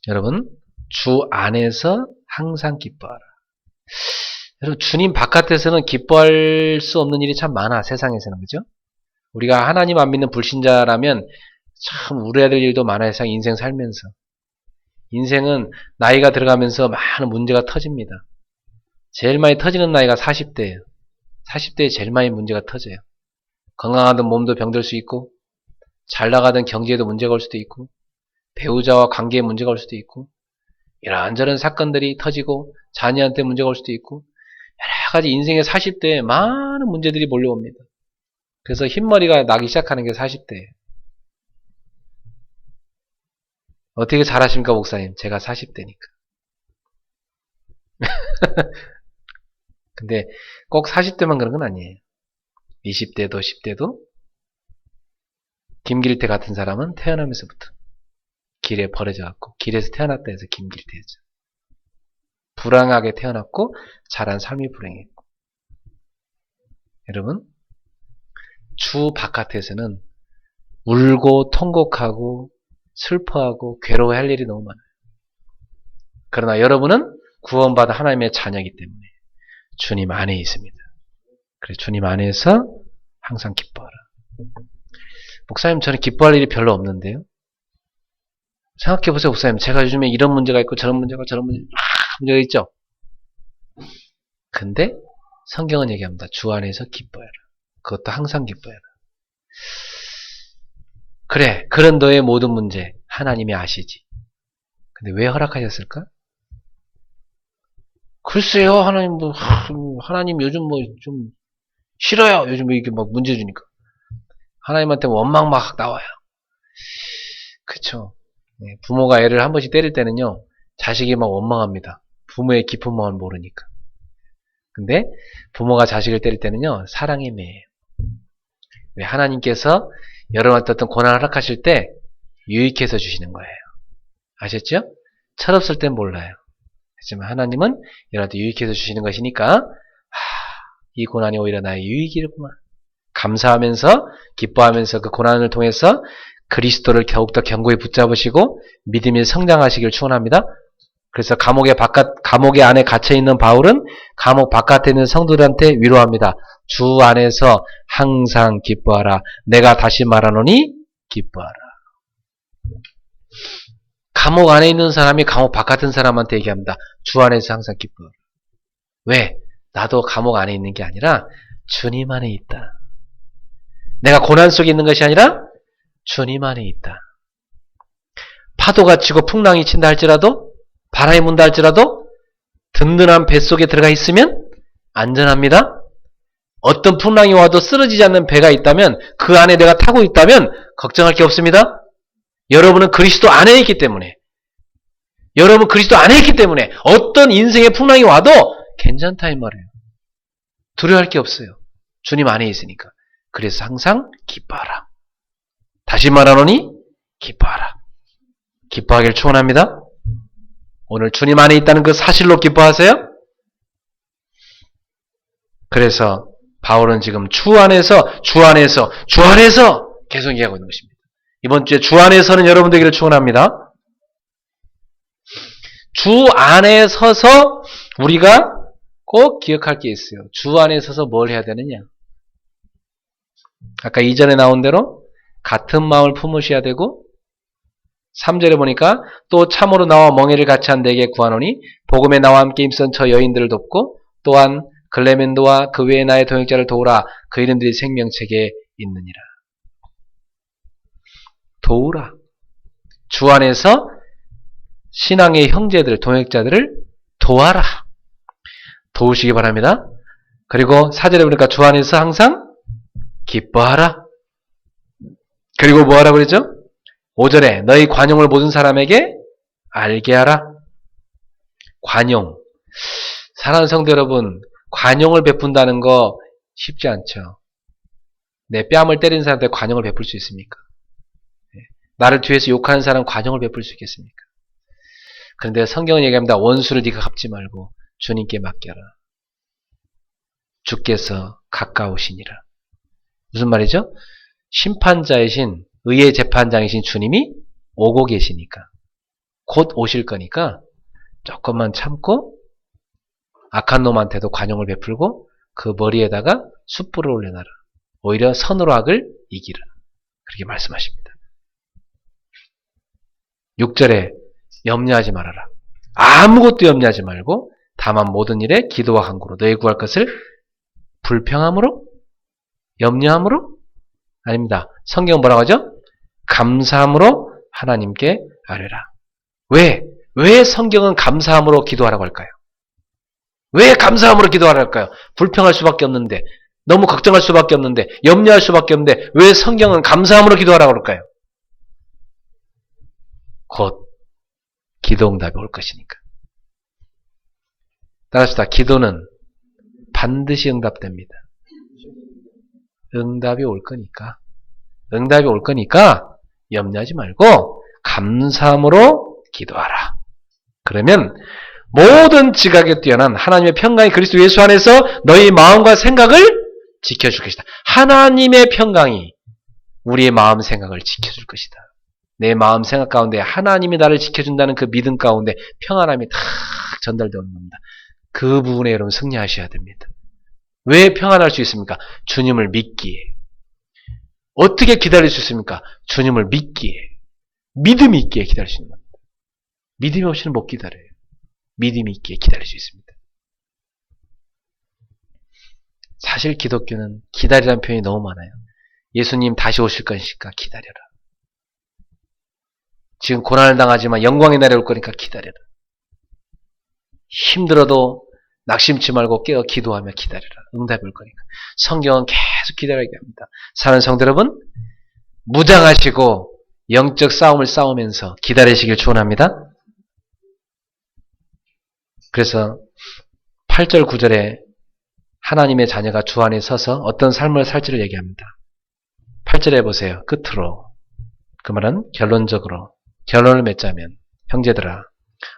여러분, 주 안에서 항상 기뻐하라. 여러분, 주님 바깥에서는 기뻐할 수 없는 일이 참 많아, 세상에서는. 그죠? 우리가 하나님 안 믿는 불신자라면 참 우려해야 될 일도 많아요, 인생 살면서. 인생은 나이가 들어가면서 많은 문제가 터집니다. 제일 많이 터지는 나이가 40대예요. 40대에 제일 많이 문제가 터져요. 건강하던 몸도 병들 수 있고, 잘 나가던 경제에도 문제가 올 수도 있고, 배우자와 관계에 문제가 올 수도 있고, 이런저런 사건들이 터지고, 자녀한테 문제가 올 수도 있고, 여러 가지 인생의 40대에 많은 문제들이 몰려옵니다. 그래서 흰머리가 나기 시작하는 게 40대예요. 어떻게 잘하십니까, 목사님? 제가 40대니까. 근데 꼭 40대만 그런 건 아니에요. 20대도 10대도 김길태 같은 사람은 태어나면서부터 길에 버려져 갖고 길에서 태어났다 해서 김길태였죠. 불행하게 태어났고 자란 삶이 불행했고. 여러분, 주 바깥에서는 울고 통곡하고 슬퍼하고 괴로워할 일이 너무 많아요. 그러나 여러분은 구원받은 하나님의 자녀이기 때문에 주님 안에 있습니다. 그래서 주님 안에서 항상 기뻐하라. 목사님, 저는 기뻐할 일이 별로 없는데요. 생각해보세요, 목사님. 제가 요즘에 이런 문제가 있고 저런 문제가 문제가 있죠. 근데 성경은 얘기합니다. 주 안에서 기뻐해라. 그것도 항상 기뻐해라. 그래, 그런 너의 모든 문제 하나님이 아시지. 근데 왜 허락하셨을까? 글쎄요, 하나님 요즘 좀 싫어요. 요즘 이렇게 막 문제 주니까. 하나님한테 원망 막 나와요. 그쵸. 부모가 애를 한 번씩 때릴 때는요, 자식이 막 원망합니다. 부모의 깊은 마음을 모르니까. 근데 부모가 자식을 때릴 때는요, 사랑의 매예요. 왜 하나님께서 여러분한테 어떤 고난을 허락하실 때 유익해서 주시는 거예요. 아셨죠? 철없을 땐 몰라요. 하지만 하나님은 여러분한테 유익해서 주시는 것이니까 이 고난이 오히려 나의 유익이구만. 감사하면서 기뻐하면서 그 고난을 통해서 그리스도를 더욱더 견고히 붙잡으시고 믿음이 성장하시길 축원합니다. 그래서 감옥의 안에 갇혀 있는 바울은 감옥 바깥에 있는 성도들한테 위로합니다. 주 안에서 항상 기뻐하라. 내가 다시 말하노니 기뻐하라. 감옥 안에 있는 사람이 감옥 바깥에 있는 사람한테 얘기합니다. 주 안에서 항상 기뻐하라. 왜? 나도 감옥 안에 있는 게 아니라 주님 안에 있다. 내가 고난 속에 있는 것이 아니라 주님 안에 있다. 파도가 치고 풍랑이 친다 할지라도 바람이 분다 할지라도 든든한 뱃속에 들어가 있으면 안전합니다. 어떤 풍랑이 와도 쓰러지지 않는 배가 있다면 그 안에 내가 타고 있다면 걱정할 게 없습니다. 여러분은 그리스도 안에 있기 때문에 여러분 그리스도 안에 있기 때문에 어떤 인생의 풍랑이 와도 괜찮다 이 말이에요. 두려워할 게 없어요. 주님 안에 있으니까. 그래서 항상 기뻐하라. 다시 말하노니 기뻐하라. 기뻐하길 축원합니다. 오늘 주님 안에 있다는 그 사실로 기뻐하세요? 그래서 바울은 지금 주 안에서 계속 얘기하고 있는 것입니다. 이번 주에 주 안에서는 여러분 되기를 축원합니다. 주 안에 서서 우리가 꼭 기억할 게 있어요. 주 안에 서서 뭘 해야 되느냐? 아까 이전에 나온 대로 같은 마음을 품으셔야 되고 3절에 보니까 또 참으로 나와 멍에를 같이 한 내게 구하노니 복음에 나와 함께 힘쓴 저 여인들을 돕고 또한 글레멘도와 그 외에 나의 동역자를 도우라. 그 이름들이 생명책에 있느니라. 도우라. 주 안에서 신앙의 형제들, 동역자들을 도와라. 도우시기 바랍니다. 그리고 4절에 보니까 주 안에서 항상 기뻐하라. 그리고 뭐하라 그랬죠? 5절에 너희 관용을 모든 사람에게 알게 하라. 관용. 사랑하는 성도 여러분, 관용을 베푼다는 거 쉽지 않죠. 내 뺨을 때린 사람한테 관용을 베풀 수 있습니까? 나를 뒤에서 욕하는 사람 관용을 베풀 수 있겠습니까? 그런데 성경은 얘기합니다. 원수를 네가 갚지 말고 주님께 맡겨라. 주께서 가까우시니라. 무슨 말이죠? 심판자이신 의의 재판장이신 주님이 오고 계시니까 곧 오실 거니까 조금만 참고 악한 놈한테도 관용을 베풀고 그 머리에다가 숯불을 올려놔라. 오히려 선으로 악을 이기라. 그렇게 말씀하십니다. 6절에 염려하지 말아라. 아무것도 염려하지 말고 다만 모든 일에 기도와 간구로 너희 구할 것을 불평함으로? 염려함으로? 아닙니다. 성경은 뭐라고 하죠? 감사함으로 하나님께 아뢰라. 왜 성경은 감사함으로 기도하라고 할까요? 왜 감사함으로 기도하라고 할까요? 불평할 수밖에 없는데, 너무 걱정할 수밖에 없는데, 염려할 수밖에 없는데 왜 성경은 감사함으로 기도하라고 할까요? 곧 기도응답이 올 것이니까. 따라합시다. 기도는 반드시 응답됩니다. 응답이 올 거니까. 응답이 올 거니까 염려하지 말고 감사함으로 기도하라. 그러면 모든 지각에 뛰어난 하나님의 평강이 그리스도 예수 안에서 너희 마음과 생각을 지켜줄 것이다. 하나님의 평강이 우리의 마음 생각을 지켜줄 것이다. 내 마음 생각 가운데 하나님이 나를 지켜준다는 그 믿음 가운데 평안함이 다 전달되는 겁니다. 그 부분에 여러분 승리하셔야 됩니다. 왜 평안할 수 있습니까? 주님을 믿기에. 어떻게 기다릴 수 있습니까? 주님을 믿기에. 믿음이 있기에 기다릴 수 있는 겁니다. 믿음이 없이는 못 기다려요. 믿음이 있기에 기다릴 수 있습니다. 사실 기독교는 기다리라는 표현이 너무 많아요. 예수님 다시 오실 것이니까 기다려라. 지금 고난을 당하지만 영광의 날이 올 거니까 기다려라. 힘들어도 낙심치 말고 깨어 기도하며 기다려라. 응답이 올 거니까. 성경은 계속 기다리게 합니다. 사는 성도 여러분, 무장하시고 영적 싸움을 싸우면서 기다리시길 축원합니다. 그래서 8절 9절에 하나님의 자녀가 주 안에 서서 어떤 삶을 살지를 얘기합니다. 8절에 보세요. 끝으로. 그 말은 결론적으로 결론을 맺자면 형제들아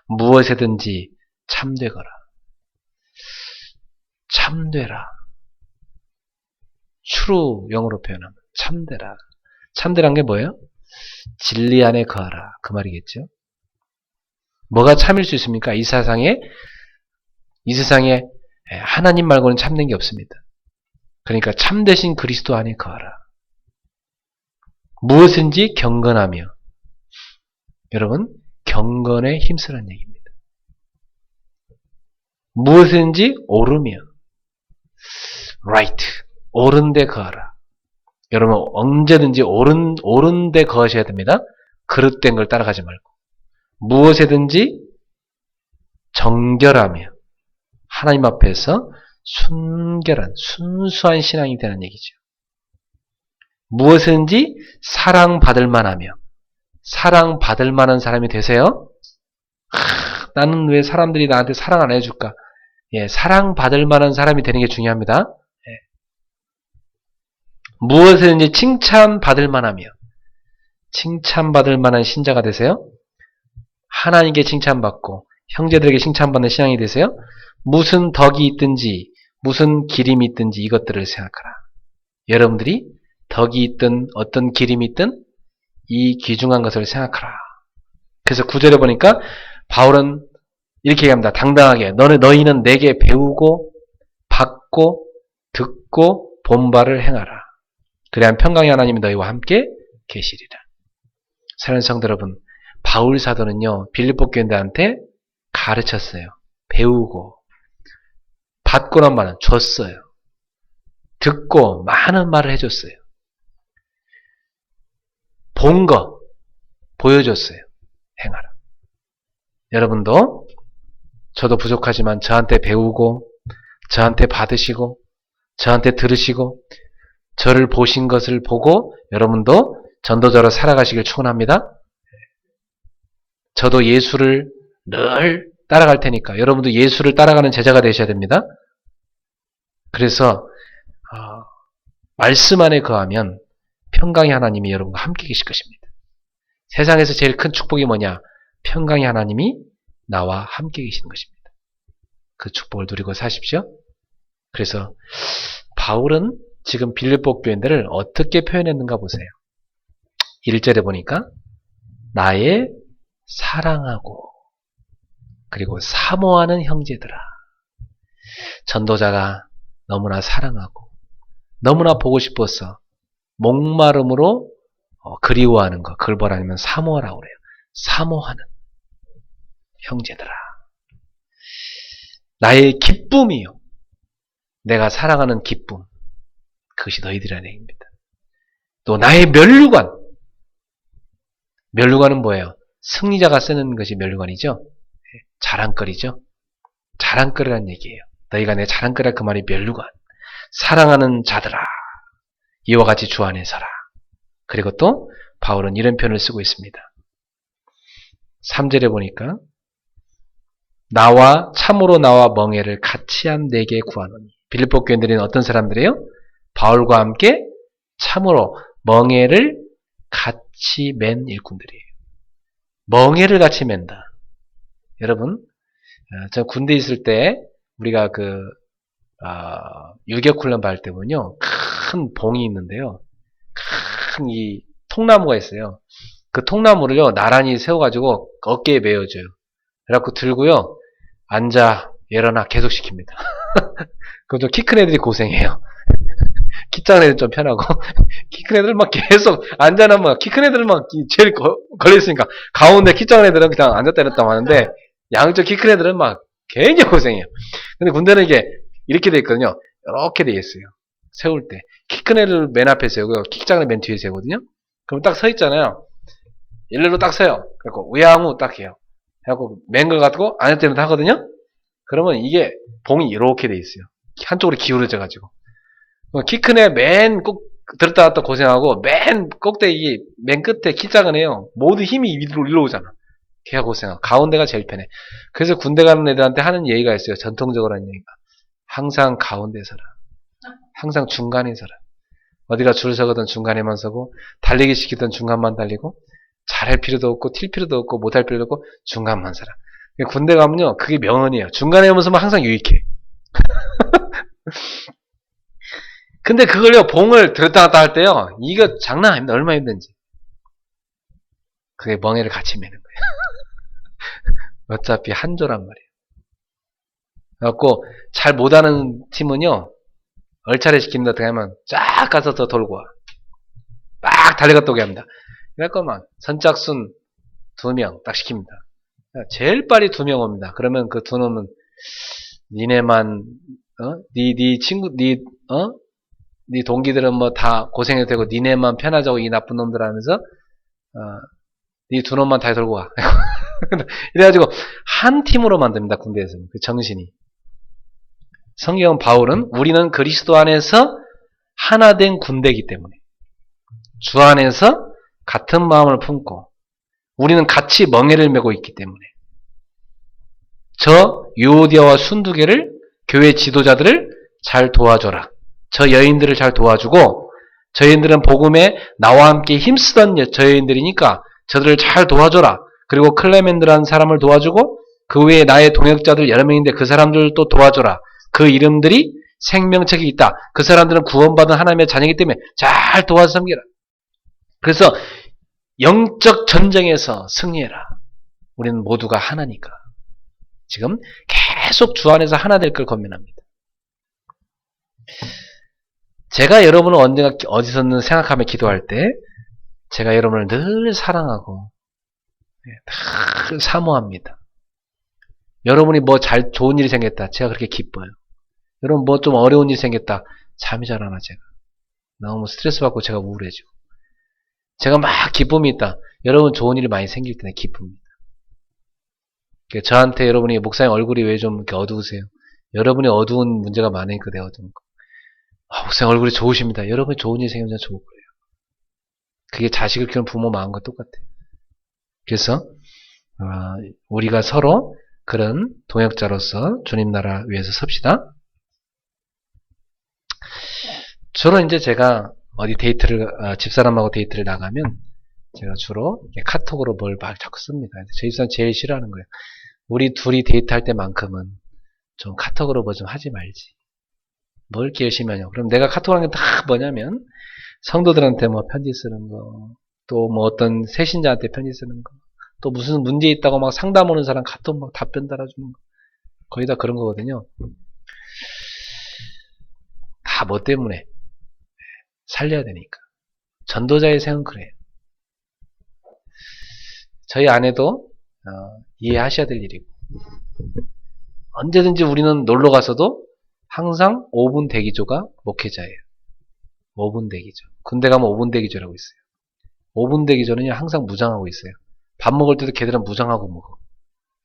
무엇에든지 참되거라. 참되라. true 영어로 표현하면 참되라. 참되란 게 뭐예요? 진리 안에 거하라. 그 말이겠죠. 뭐가 참일 수 있습니까? 이 세상에 하나님 말고는 참된 게 없습니다. 그러니까 참되신 그리스도 안에 거하라. 무엇인지 경건하며. 여러분, 경건에 힘쓰라는 얘기입니다. 무엇인지 오르며. right. 옳은 데 거하라. 여러분, 언제든지 옳은 데 거하셔야 됩니다. 그릇된 걸 따라가지 말고. 무엇이든지 정결하며. 하나님 앞에서 순결한, 순수한 신앙이 되는 얘기죠. 무엇인지 사랑받을 만하며. 사랑받을 만한 사람이 되세요? 나는 왜 사람들이 나한테 사랑 안 해줄까? 예, 사랑받을 만한 사람이 되는 게 중요합니다. 예. 무엇이든지 칭찬받을 만하며. 칭찬받을 만한 신자가 되세요? 하나님께 칭찬받고 형제들에게 칭찬받는 신앙이 되세요? 무슨 덕이 있든지 무슨 기림이 있든지 이것들을 생각하라. 여러분들이 덕이 있든 어떤 기림이 있든 이 귀중한 것을 생각하라. 그래서 9절에 보니까 바울은 이렇게 얘기합니다. 당당하게 너희는 내게 배우고 받고 듣고 본바를 행하라. 그래야 평강의 하나님이 너희와 함께 계시리라. 사랑하는 성도 여러분, 바울 사도는요 빌립보 교인들한테 가르쳤어요. 배우고 받고란 말은 줬어요. 듣고 많은 말을 해줬어요. 본 거 보여줬어요. 행하라. 여러분도 저도 부족하지만 저한테 배우고 저한테 받으시고 저한테 들으시고 저를 보신 것을 보고 여러분도 전도자로 살아가시길 축원합니다. 저도 예수를 늘 따라갈 테니까 여러분도 예수를 따라가는 제자가 되셔야 됩니다. 그래서 말씀 안에 거하면 평강의 하나님이 여러분과 함께 계실 것입니다. 세상에서 제일 큰 축복이 뭐냐? 평강의 하나님이 나와 함께 계시는 것입니다. 그 축복을 누리고 사십시오. 그래서 바울은 지금 빌립보 교인들을 어떻게 표현했는가 보세요. 1절에 보니까 나의 사랑하고 그리고 사모하는 형제들아. 전도자가 너무나 사랑하고 너무나 보고 싶어서 목마름으로 그리워하는 거, 그걸 뭐라 하냐면 사모하라고 그래요. 사모하는 형제들아. 나의 기쁨이요. 내가 사랑하는 기쁨. 그것이 너희들이라는 얘기입니다. 또 나의 면류관. 면류관은 뭐예요? 승리자가 쓰는 것이 면류관이죠. 자랑거리죠. 자랑거리라는 얘기예요. 너희가 내 자랑거리라 그 말이 면류관. 사랑하는 자들아. 이와 같이 주 안에 서라. 그리고 또 바울은 이런 표현을 쓰고 있습니다. 3절에 보니까 참으로 나와 멍에를 같이 한 내게 구하노니. 빌립보 교인들은 어떤 사람들이에요? 바울과 함께 참으로 멍에를 같이 맨 일꾼들이에요. 멍에를 같이 맨다. 여러분, 저 군대 있을 때 우리가 유격훈련 받을 때 보면요, 큰 봉이 있는데요, 큰 이 통나무가 있어요. 그 통나무를요 나란히 세워가지고 어깨에 메어줘요. 그래갖고 들고요, 앉아 일어나 계속 시킵니다. 그럼 좀 키 큰 애들이 고생해요. 키 작은 애들 좀 편하고 키 큰 애들 막 계속 앉아나면 키 큰 애들은 막 제일 걸려있으니까 가운데 키 작은 애들은 그냥 앉았다 일었다 하는데 양쪽 키 큰 애들은 막 굉장히 고생해요. 근데 군대는 이렇게 돼 있거든요. 이렇게 돼 있어요. 세울 때 키 큰 애를 맨 앞에 세우고요, 키 작은 애 맨 뒤에 세우거든요. 그럼 딱 서 있잖아요. 일렬로 딱 서요. 그래갖고 우야무 딱 해요. 그래갖고 맨 걸 갖고 앉을 때부터 하거든요. 그러면 이게 봉이 이렇게 돼 있어요. 한쪽으로 기울어져 가지고 키 큰 애 맨 꼭 들었다 놨다 고생하고 맨 꼭대기 맨 끝에 키 작은 애요. 모두 힘이 위로 올라오잖아. 걔가 고생하고 가운데가 제일 편해. 그래서 군대 가는 애들한테 하는 예의가 있어요. 전통적으로 하는 예의가. 항상 가운데 서라. 항상 중간에 서라. 어디가 줄 서거든 중간에만 서고 달리기 시키든 중간만 달리고 잘할 필요도 없고 튈 필요도 없고 못할 필요도 없고 중간만 서라. 군대 가면요 그게 명언이에요. 중간에 오면서만 항상 유익해. 근데 그걸요, 봉을 들었다 놨다 할 때요, 이거 장난 아닙니다. 얼마나 힘든지. 그게 멍에를 같이 매는 거예요. 어차피 한 조란 말이에요. 그래갖고, 잘 못하는 팀은요, 얼차례 시킵니다. 어떻게 하면, 쫙 가서 더 돌고 와. 막 달려갔다 오게 합니다. 그래갖고만, 선착순 2명 딱 시킵니다. 제일 빨리 2명 옵니다. 그러면 그 2놈은, 니네만, 니 친구, 니 동기들은 뭐 다 고생해도 되고, 니네만 편하자고 이 나쁜 놈들 하면서, 니 2놈만 다 돌고 와. 이래가지고, 한 팀으로 만듭니다. 군대에서는. 그 정신이. 성경 바울은 우리는 그리스도 안에서 하나 된 군대이기 때문에 주 안에서 같은 마음을 품고 우리는 같이 멍에를 메고 있기 때문에 저 유오디아와 순두개를 교회 지도자들을 잘 도와줘라. 저 여인들을 잘 도와주고 저 여인들은 복음에 나와 함께 힘쓰던 저 여인들이니까 저들을 잘 도와줘라. 그리고 클레멘드라는 사람을 도와주고 그 외에 나의 동역자들 여러 명인데 그 사람들을 또 도와줘라. 그 이름들이 생명책이 있다. 그 사람들은 구원받은 하나님의 자녀이기 때문에 잘 도와서 섬기라. 그래서 영적 전쟁에서 승리해라. 우리는 모두가 하나니까. 지금 계속 주 안에서 하나 될 걸 권면합니다. 제가 여러분을 언젠가 어디서든 생각하며 기도할 때 제가 여러분을 늘 사랑하고 늘 사모합니다. 여러분이 뭐 좋은 일이 생겼다. 제가 그렇게 기뻐요. 여러분 뭐 좀 어려운 일이 생겼다. 잠이 잘 안 와, 제가. 너무 스트레스 받고 제가 우울해지고. 제가 막 기쁨이 있다. 여러분 좋은 일이 많이 생길 때는 기쁩니다. 저한테 여러분이 목사님 얼굴이 왜 좀 이렇게 어두우세요? 여러분이 어두운 문제가 많으니까 내가 어두운 거. 목사님 얼굴이 좋으십니다. 여러분이 좋은 일이 생기면 좋을 거예요. 그게 자식을 키우는 부모 마음과 똑같아요. 그래서 우리가 서로 그런 동역자로서 주님 나라 위해서 섭시다. 주로 이제 제가 어디 집사람하고 데이트를 나가면 제가 주로 카톡으로 뭘 막 자꾸 씁니다. 저희 집사람 제일 싫어하는 거예요. 우리 둘이 데이트할 때만큼은 좀 카톡으로 뭐 좀 하지 말지. 뭘 이렇게 열심히 하냐고. 그럼 내가 카톡 하는 게 다 뭐냐면 성도들한테 뭐 편지 쓰는 거, 또 뭐 어떤 새신자한테 편지 쓰는 거, 또 무슨 문제 있다고 막 상담 오는 사람 카톡 막 답변 달아주는 거. 거의 다 그런 거거든요. 다 뭐 때문에? 살려야 되니까. 전도자의 생은 그래요. 저희 아내도 이해하셔야 될 일이고 언제든지 우리는 놀러 가서도 항상 5분 대기조가 목회자예요. 5분 대기조. 군대 가면 5분 대기조라고 있어요. 5분 대기조는요 항상 무장하고 있어요. 밥 먹을 때도 걔들은 무장하고 먹어.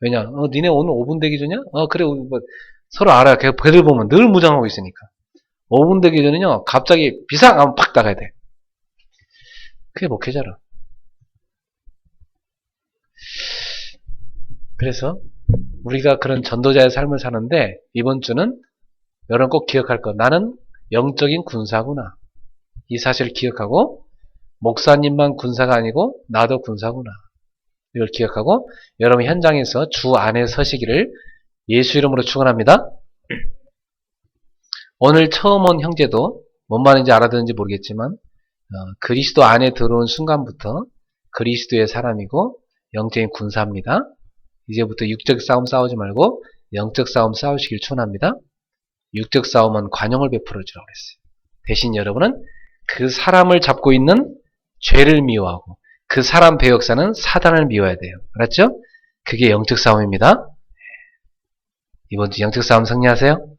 왜냐? 니네 오늘 5분 대기조냐? 그래. 뭐, 서로 알아요. 걔들 보면 늘 무장하고 있으니까. 5분 대기조는요 갑자기 비상 하면 팍 나가야 돼. 그게 목회자라. 그래서 우리가 그런 전도자의 삶을 사는데 이번 주는 여러분 꼭 기억할 것. 나는 영적인 군사구나. 이 사실을 기억하고 목사님만 군사가 아니고 나도 군사구나. 이걸 기억하고 여러분 현장에서 주 안에 서시기를 예수 이름으로 축원합니다. 오늘 처음 온 형제도 뭔 말인지 알아듣는지 모르겠지만 그리스도 안에 들어온 순간부터 그리스도의 사람이고 영적인 군사입니다. 이제부터 육적 싸움 싸우지 말고 영적 싸움 싸우시길 축원합니다. 육적 싸움은 관용을 베풀어 주라고 그랬어요. 대신 여러분은 그 사람을 잡고 있는 죄를 미워하고 그 사람 배역사는 사단을 미워야 돼요. 알았죠? 그게 영적 싸움입니다. 이번 주 영적 싸움 승리하세요.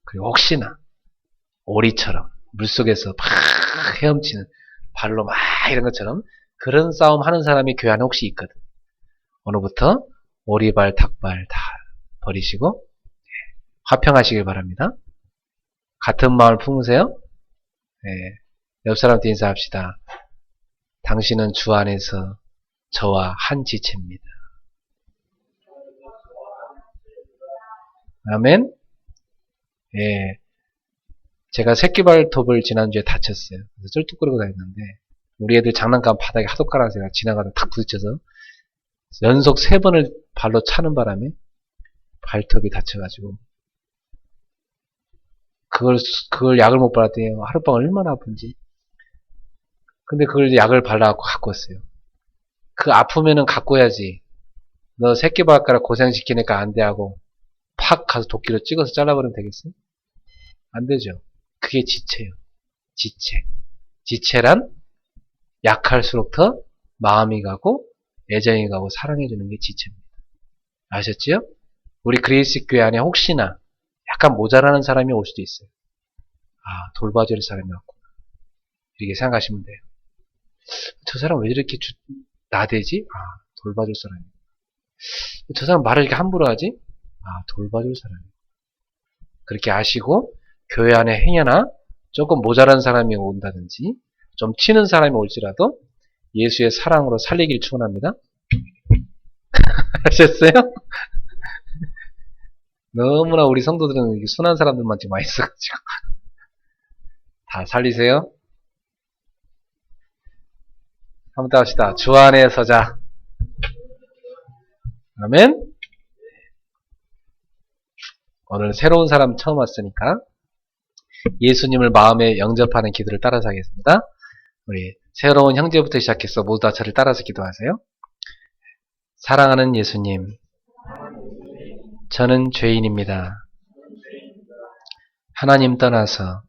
그리고 혹시나 오리처럼 물속에서 막 헤엄치는 발로 막 이런 것처럼 그런 싸움 하는 사람이 교회 안에 혹시 있거든. 오늘부터 오리발, 닭발 다 버리시고 화평하시길 바랍니다. 같은 마음을 품으세요. 옆 사람한테 인사합시다. 당신은 주 안에서 저와 한 지체입니다. 아멘. 제가 새끼발톱을 지난주에 다쳤어요. 그래서 쩔뚝거리고 다녔는데 우리 애들 장난감 바닥에 하도 깔아서 제가 지나가다 탁 부딪혀서 연속 3번을 발로 차는 바람에 발톱이 다쳐가지고 그걸 약을 못 발랐대요. 하룻밤 얼마나 아픈지. 근데 그걸 약을 발라갖고 갖고 왔어요. 그 아프면은 갖고 와야지. 너 새끼발가락 고생시키니까 안 돼 하고 팍 가서 도끼로 찍어서 잘라버리면 되겠어요? 안 되죠. 그게 지체예요. 지체. 지체란 약할수록 더 마음이 가고 애정이 가고 사랑해주는 게 지체입니다. 아셨지요? 우리 그레이스 교회 안에 혹시나 약간 모자라는 사람이 올 수도 있어요. 아, 돌봐줄 사람이 왔구나. 이렇게 생각하시면 돼요. 저 사람 왜 이렇게 나대지? 아, 돌봐줄 사람이. 저 사람 말을 이렇게 함부로 하지? 아, 돌봐줄 사람이. 그렇게 아시고 교회 안에 행여나 조금 모자란 사람이 온다든지 좀 튀는 사람이 올지라도 예수의 사랑으로 살리길 축원합니다. 아셨어요? 너무나 우리 성도들은 순한 사람들만 지금 많이 있어가지고 다 살리세요. 한번 더 합시다. 주 안에 서자. 아멘. 오늘 새로운 사람 처음 왔으니까 예수님을 마음에 영접하는 기도를 따라서 하겠습니다. 우리 새로운 형제부터 시작해서 모두 다 저를 따라서 기도하세요. 사랑하는 예수님, 저는 죄인입니다. 하나님 떠나서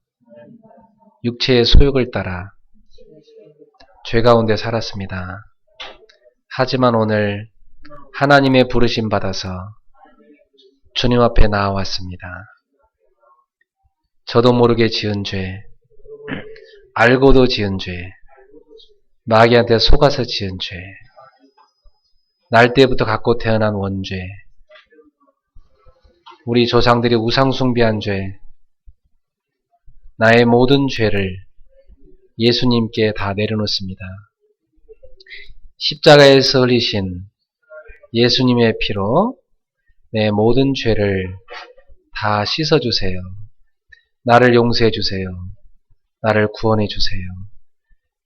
육체의 소욕을 따라 죄 가운데 살았습니다. 하지만 오늘 하나님의 부르심 받아서 주님 앞에 나아왔습니다. 저도 모르게 지은 죄, 알고도 지은 죄, 마귀한테 속아서 지은 죄, 날 때부터 갖고 태어난 원죄, 우리 조상들이 우상 숭배한 죄, 나의 모든 죄를 예수님께 다 내려놓습니다. 십자가에서 흘리신 예수님의 피로 내 모든 죄를 다 씻어주세요. 나를 용서해주세요. 나를 구원해주세요.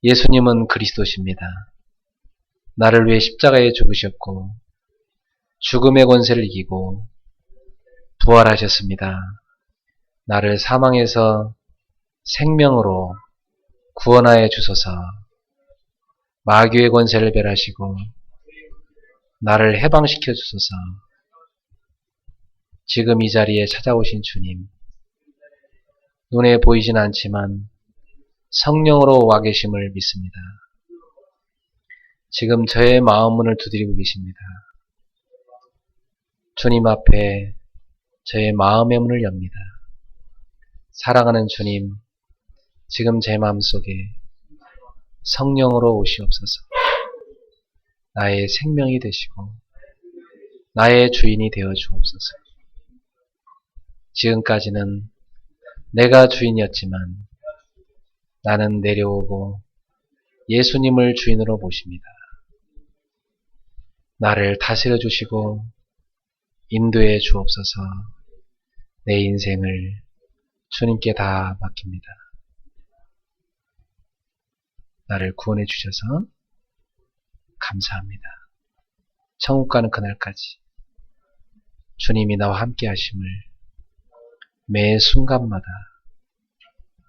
예수님은 그리스도십니다. 나를 위해 십자가에 죽으셨고 죽음의 권세를 이기고 부활하셨습니다. 나를 사망에서 생명으로 구원하여 주소서. 마귀의 권세를 멸하시고 나를 해방시켜 주소서. 지금 이 자리에 찾아오신 주님, 눈에 보이진 않지만 성령으로 와 계심을 믿습니다. 지금 저의 마음 문을 두드리고 계십니다. 주님 앞에 저의 마음의 문을 엽니다. 사랑하는 주님, 지금 제 마음속에 성령으로 오시옵소서. 나의 생명이 되시고 나의 주인이 되어 주옵소서. 지금까지는 내가 주인이었지만 나는 내려오고 예수님을 주인으로 모십니다. 나를 다스려 주시고 인도해 주옵소서. 내 인생을 주님께 다 맡깁니다. 나를 구원해 주셔서 감사합니다. 천국 가는 그날까지 주님이 나와 함께 하심을 매 순간마다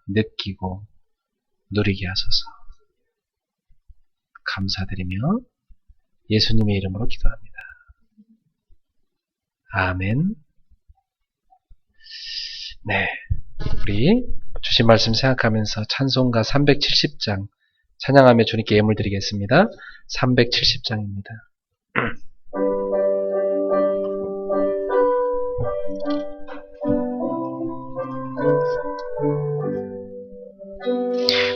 느끼고 누리게 하소서. 감사드리며 예수님의 이름으로 기도합니다. 아멘. 네, 우리 주신 말씀 생각하면서 찬송가 370장 찬양하며 주님께 예물 드리겠습니다. 370장입니다.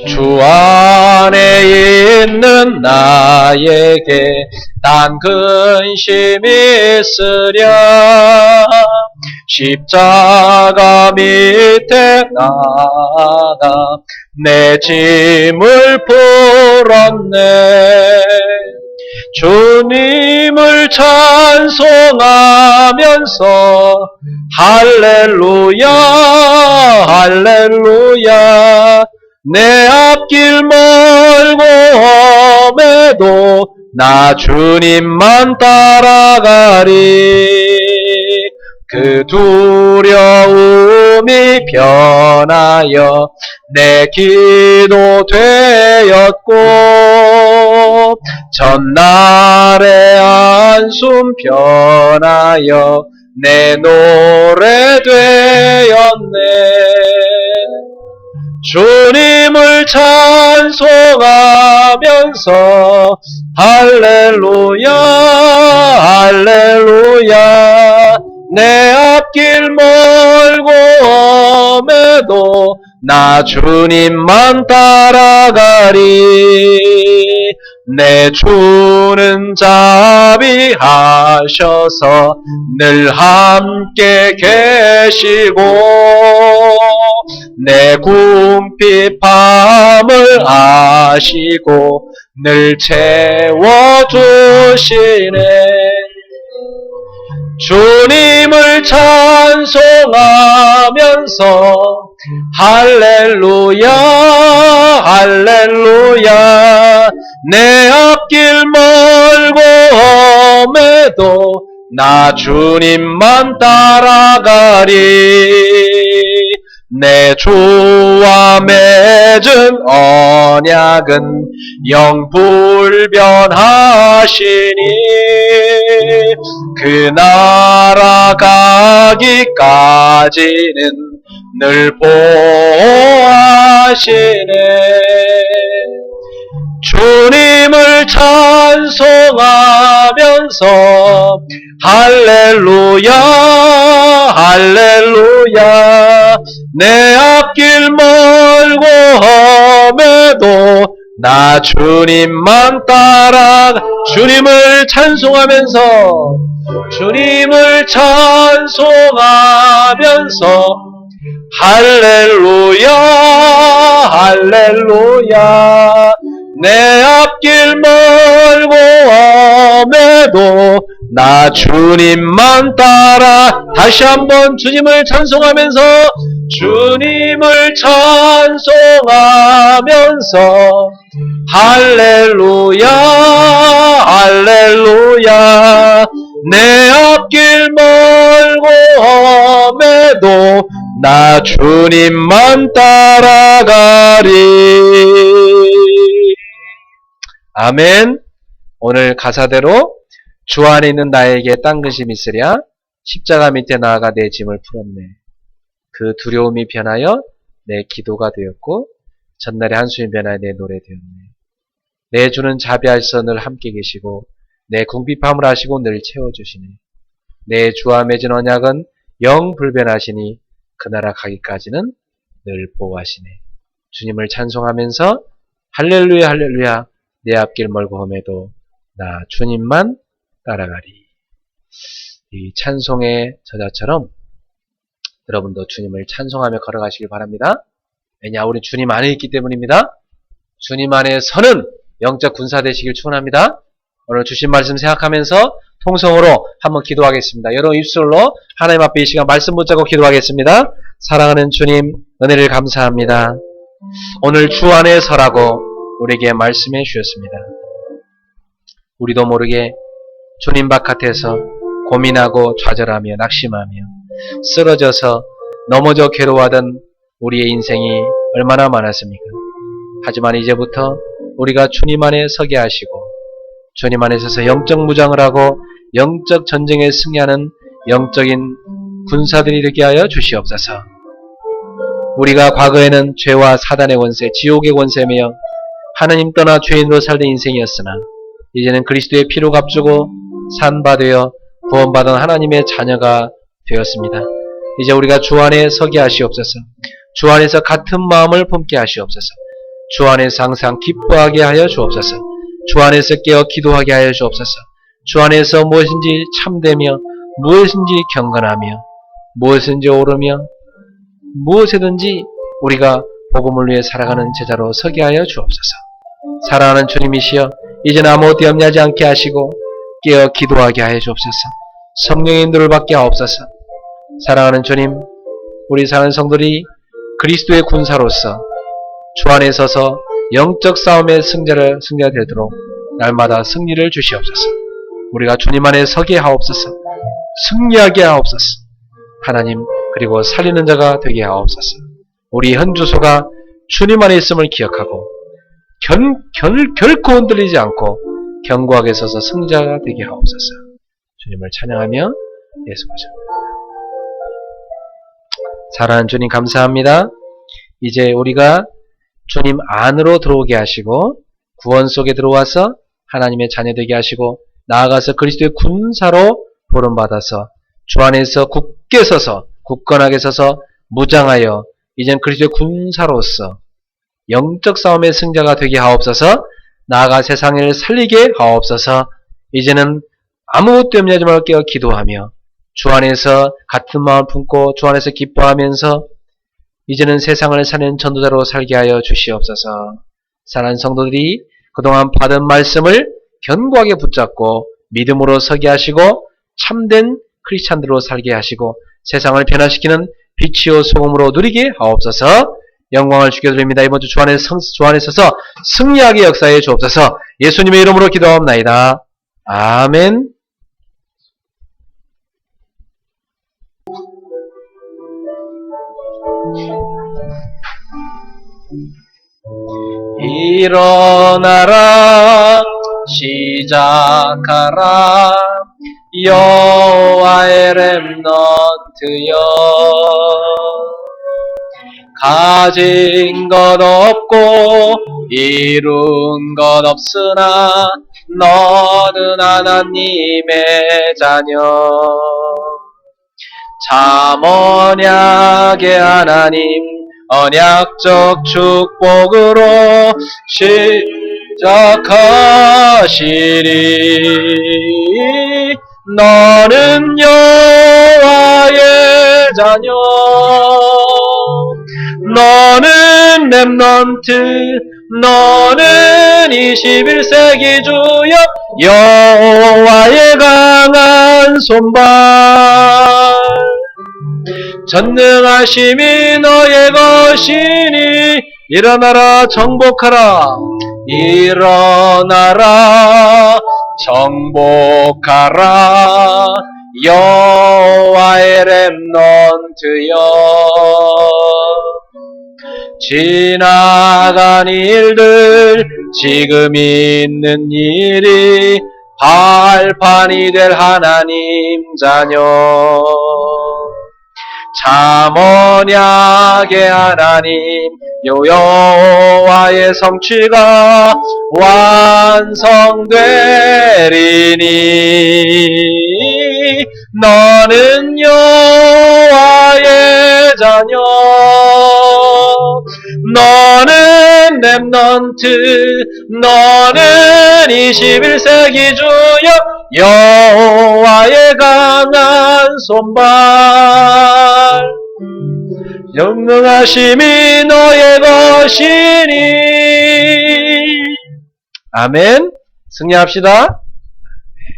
주 안에 있는 나에게 단 근심이 있으랴. 십자가 밑에 나가 내 짐을 풀었네. 주님을 찬송하면서 할렐루야 할렐루야. 내 앞길 멀고 험해도 나 주님만 따라가리. 그 두려움이 변하여 내 기도 되었고 전날의 한숨 변하여 내 노래 되었네. 주님을 찬송하면서 할렐루야 할렐루야 내 앞길 멀고 험해도 나 주님만 따라가리. 내 주는 자비하셔서 늘 함께 계시고 내 궁핍함을 아시고 늘 채워주시네. 주님을 찬송하면서 할렐루야 할렐루야 내 앞길 멀고 험해도 나 주님만 따라가리. 내 주와 맺은 언약은 영불변하시니 그 나라 가기까지는 늘 보호하시네. 주님을 찬송하면서 할렐루야 할렐루야 내 앞길 멀고 험해도 나 주님만 따라. 주님을 찬송하면서 주님을 찬송하면서 할렐루야 할렐루야 내 앞길 멀고 험해도 나 주님만 따라. 다시 한번 주님을 찬송하면서 주님을 찬송하면서 할렐루야 할렐루야 내 앞길 멀고 험해도 나 주님만 따라가리. 아멘. 오늘 가사대로 주 안에 있는 나에게 딴 근심이 있으랴 십자가 밑에 나아가 내 짐을 풀었네. 그 두려움이 변하여 내 기도가 되었고 전날의 한숨이 변하여 내 노래 되었네. 내 주는 자비하셔서 늘 함께 계시고 내 궁핍함을 아시고 늘 채워주시네. 내 주와 맺은 언약은 영불변하시니 그 나라 가기까지는 늘 보호하시네. 주님을 찬송하면서 할렐루야 할렐루야 내 앞길 멀고 험해도 나 주님만 따라가리. 이 찬송의 저자처럼 여러분도 주님을 찬송하며 걸어가시길 바랍니다. 왜냐? 우리 주님 안에 있기 때문입니다. 주님 안에서는 영적 군사 되시길 축원합니다. 오늘 주신 말씀 생각하면서 통성으로 한번 기도하겠습니다. 여러분 입술로 하나님 앞에 이 시간 말씀 붙잡고 기도하겠습니다. 사랑하는 주님, 은혜를 감사합니다. 오늘 주 안에 서라고 우리에게 말씀해 주셨습니다. 우리도 모르게 주님 바깥에서 고민하고 좌절하며 낙심하며 쓰러져서 넘어져 괴로워하던 우리의 인생이 얼마나 많았습니까? 하지만 이제부터 우리가 주님 안에 서게 하시고 주님 안에 서서 영적 무장을 하고 영적 전쟁에 승리하는 영적인 군사들이 되게 하여 주시옵소서. 우리가 과거에는 죄와 사단의 권세, 지옥의 권세며 하나님 떠나 죄인으로 살던 인생이었으나 이제는 그리스도의 피로 값주고 산바되어 구원받은 하나님의 자녀가 되었습니다. 이제 우리가 주 안에 서게 하시옵소서. 주 안에서 같은 마음을 품게 하시옵소서. 주 안에서 항상 기뻐하게 하여 주옵소서. 주 안에서 깨어 기도하게 하여 주옵소서. 주 안에서 무엇인지 참되며 무엇인지 경건하며 무엇인지 오르며 무엇이든지 우리가 복음을 위해 살아가는 제자로 서게 하여 주옵소서. 사랑하는 주님이시여 이제는 아무것도 염려하지 않게 하시고 깨어 기도하게 하여 주옵소서. 성령의 인도를 받게 하옵소서. 사랑하는 주님, 우리 사는 성들이 그리스도의 군사로서 주 안에 서서 영적 싸움의 승자가 되도록 날마다 승리를 주시옵소서. 우리가 주님 안에 서게 하옵소서. 승리하게 하옵소서. 하나님 그리고 살리는 자가 되게 하옵소서. 우리 현주소가 주님 안에 있음을 기억하고 결코 흔들리지 않고 견고하게 서서 승자가 되게 하옵소서. 주님을 찬양하며 예수하십니다. 사랑하는 주님 감사합니다. 이제 우리가 주님 안으로 들어오게 하시고 구원 속에 들어와서 하나님의 자녀 되게 하시고 나아가서 그리스도의 군사로 보름받아서 주 안에서 굳게 서서 굳건하게 서서 무장하여 이젠 그리스도의 군사로서 영적 싸움의 승자가 되게 하옵소서. 나아가 세상을 살리게 하옵소서. 이제는 아무것도 염려하지 말고 깨어 기도하며 주 안에서 같은 마음 품고 주 안에서 기뻐하면서 이제는 세상을 사는 전도자로 살게 하여 주시옵소서. 사랑하는 성도들이 그동안 받은 말씀을 견고하게 붙잡고 믿음으로 서게 하시고 참된 크리스찬들로 살게 하시고 세상을 변화시키는 빛이요 소금으로 누리게 하옵소서. 영광을 주께 드립니다. 이번 주 안에 서서 승리하게 역사해 주옵소서. 예수님의 이름으로 기도하옵나이다. 아멘. 일어나라 시작하라 여호와의 렘넌트여 가진 것 없고 이룬 것 없으나 너는 하나님의 자녀 참 언약의 하나님 언약적 축복으로 시작하시리 너는 여호와의 자녀 너는 렘넌트 너는 21세기 주여 여호와의 강한 손발 전능하심이 너의 것이니 일어나라 정복하라 일어나라 정복하라 여호와의 렘넌트여 지나간 일들 지금 있는 일이 발판이 될 하나님 자녀 참 언약의 하나님 여호와의 성취가 완성되리니 너는 여호와의 자녀 너는 렘넌트 너는 21세기 주여 여호와의 강한 손발 영능하심이 너의 것이니 아멘. 승리합시다.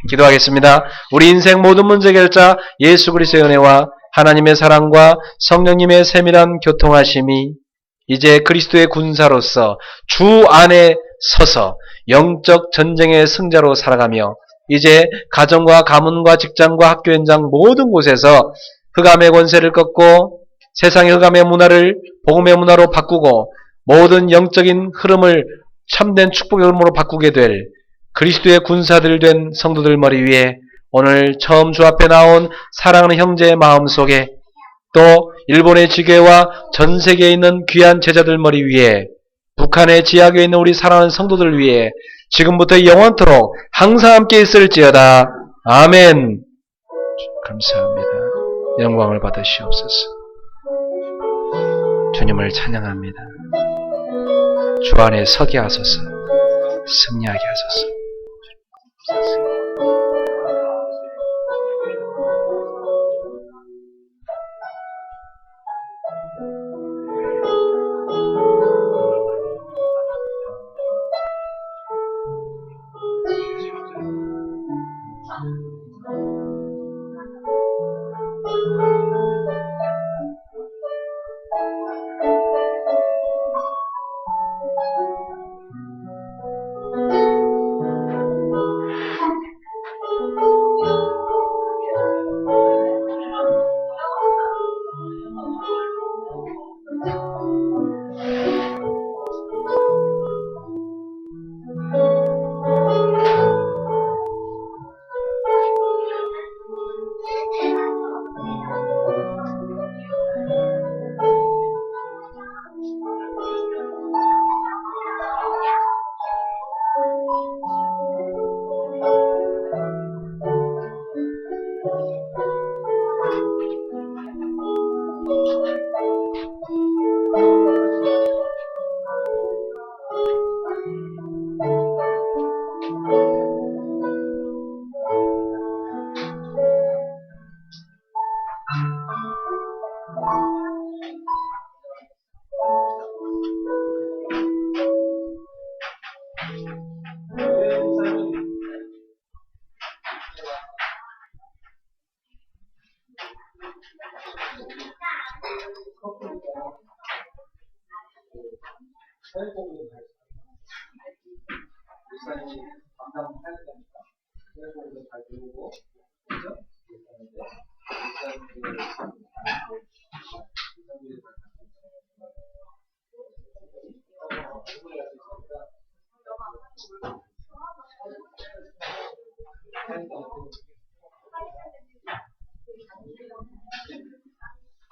기도하겠습니다. 우리 인생 모든 문제 해결자 예수 그리스도의 은혜와 하나님의 사랑과 성령님의 세밀한 교통하심이 이제 그리스도의 군사로서 주 안에 서서 영적 전쟁의 승자로 살아가며 이제 가정과 가문과 직장과 학교 현장 모든 곳에서 흑암의 권세를 꺾고 세상의 흑암의 문화를 복음의 문화로 바꾸고 모든 영적인 흐름을 참된 축복의 흐름으로 바꾸게 될 그리스도의 군사들 된 성도들 머리 위에 오늘 처음 주 앞에 나온 사랑하는 형제의 마음속에 또 일본의 지교회와 전 세계에 있는 귀한 제자들 머리 위에 북한의 지하교에 있는 우리 사랑하는 성도들 위에 지금부터 영원토록 항상 함께 있을지어다. 아멘. 감사합니다. 영광을 받으시옵소서. 주님을 찬양합니다. 주 안에 서게 하소서. 승리하게 하소서. 사회복지를 목사님이 담당해야 되니까 사회복지를 잘 배우고 그죠? 목사님들을 잘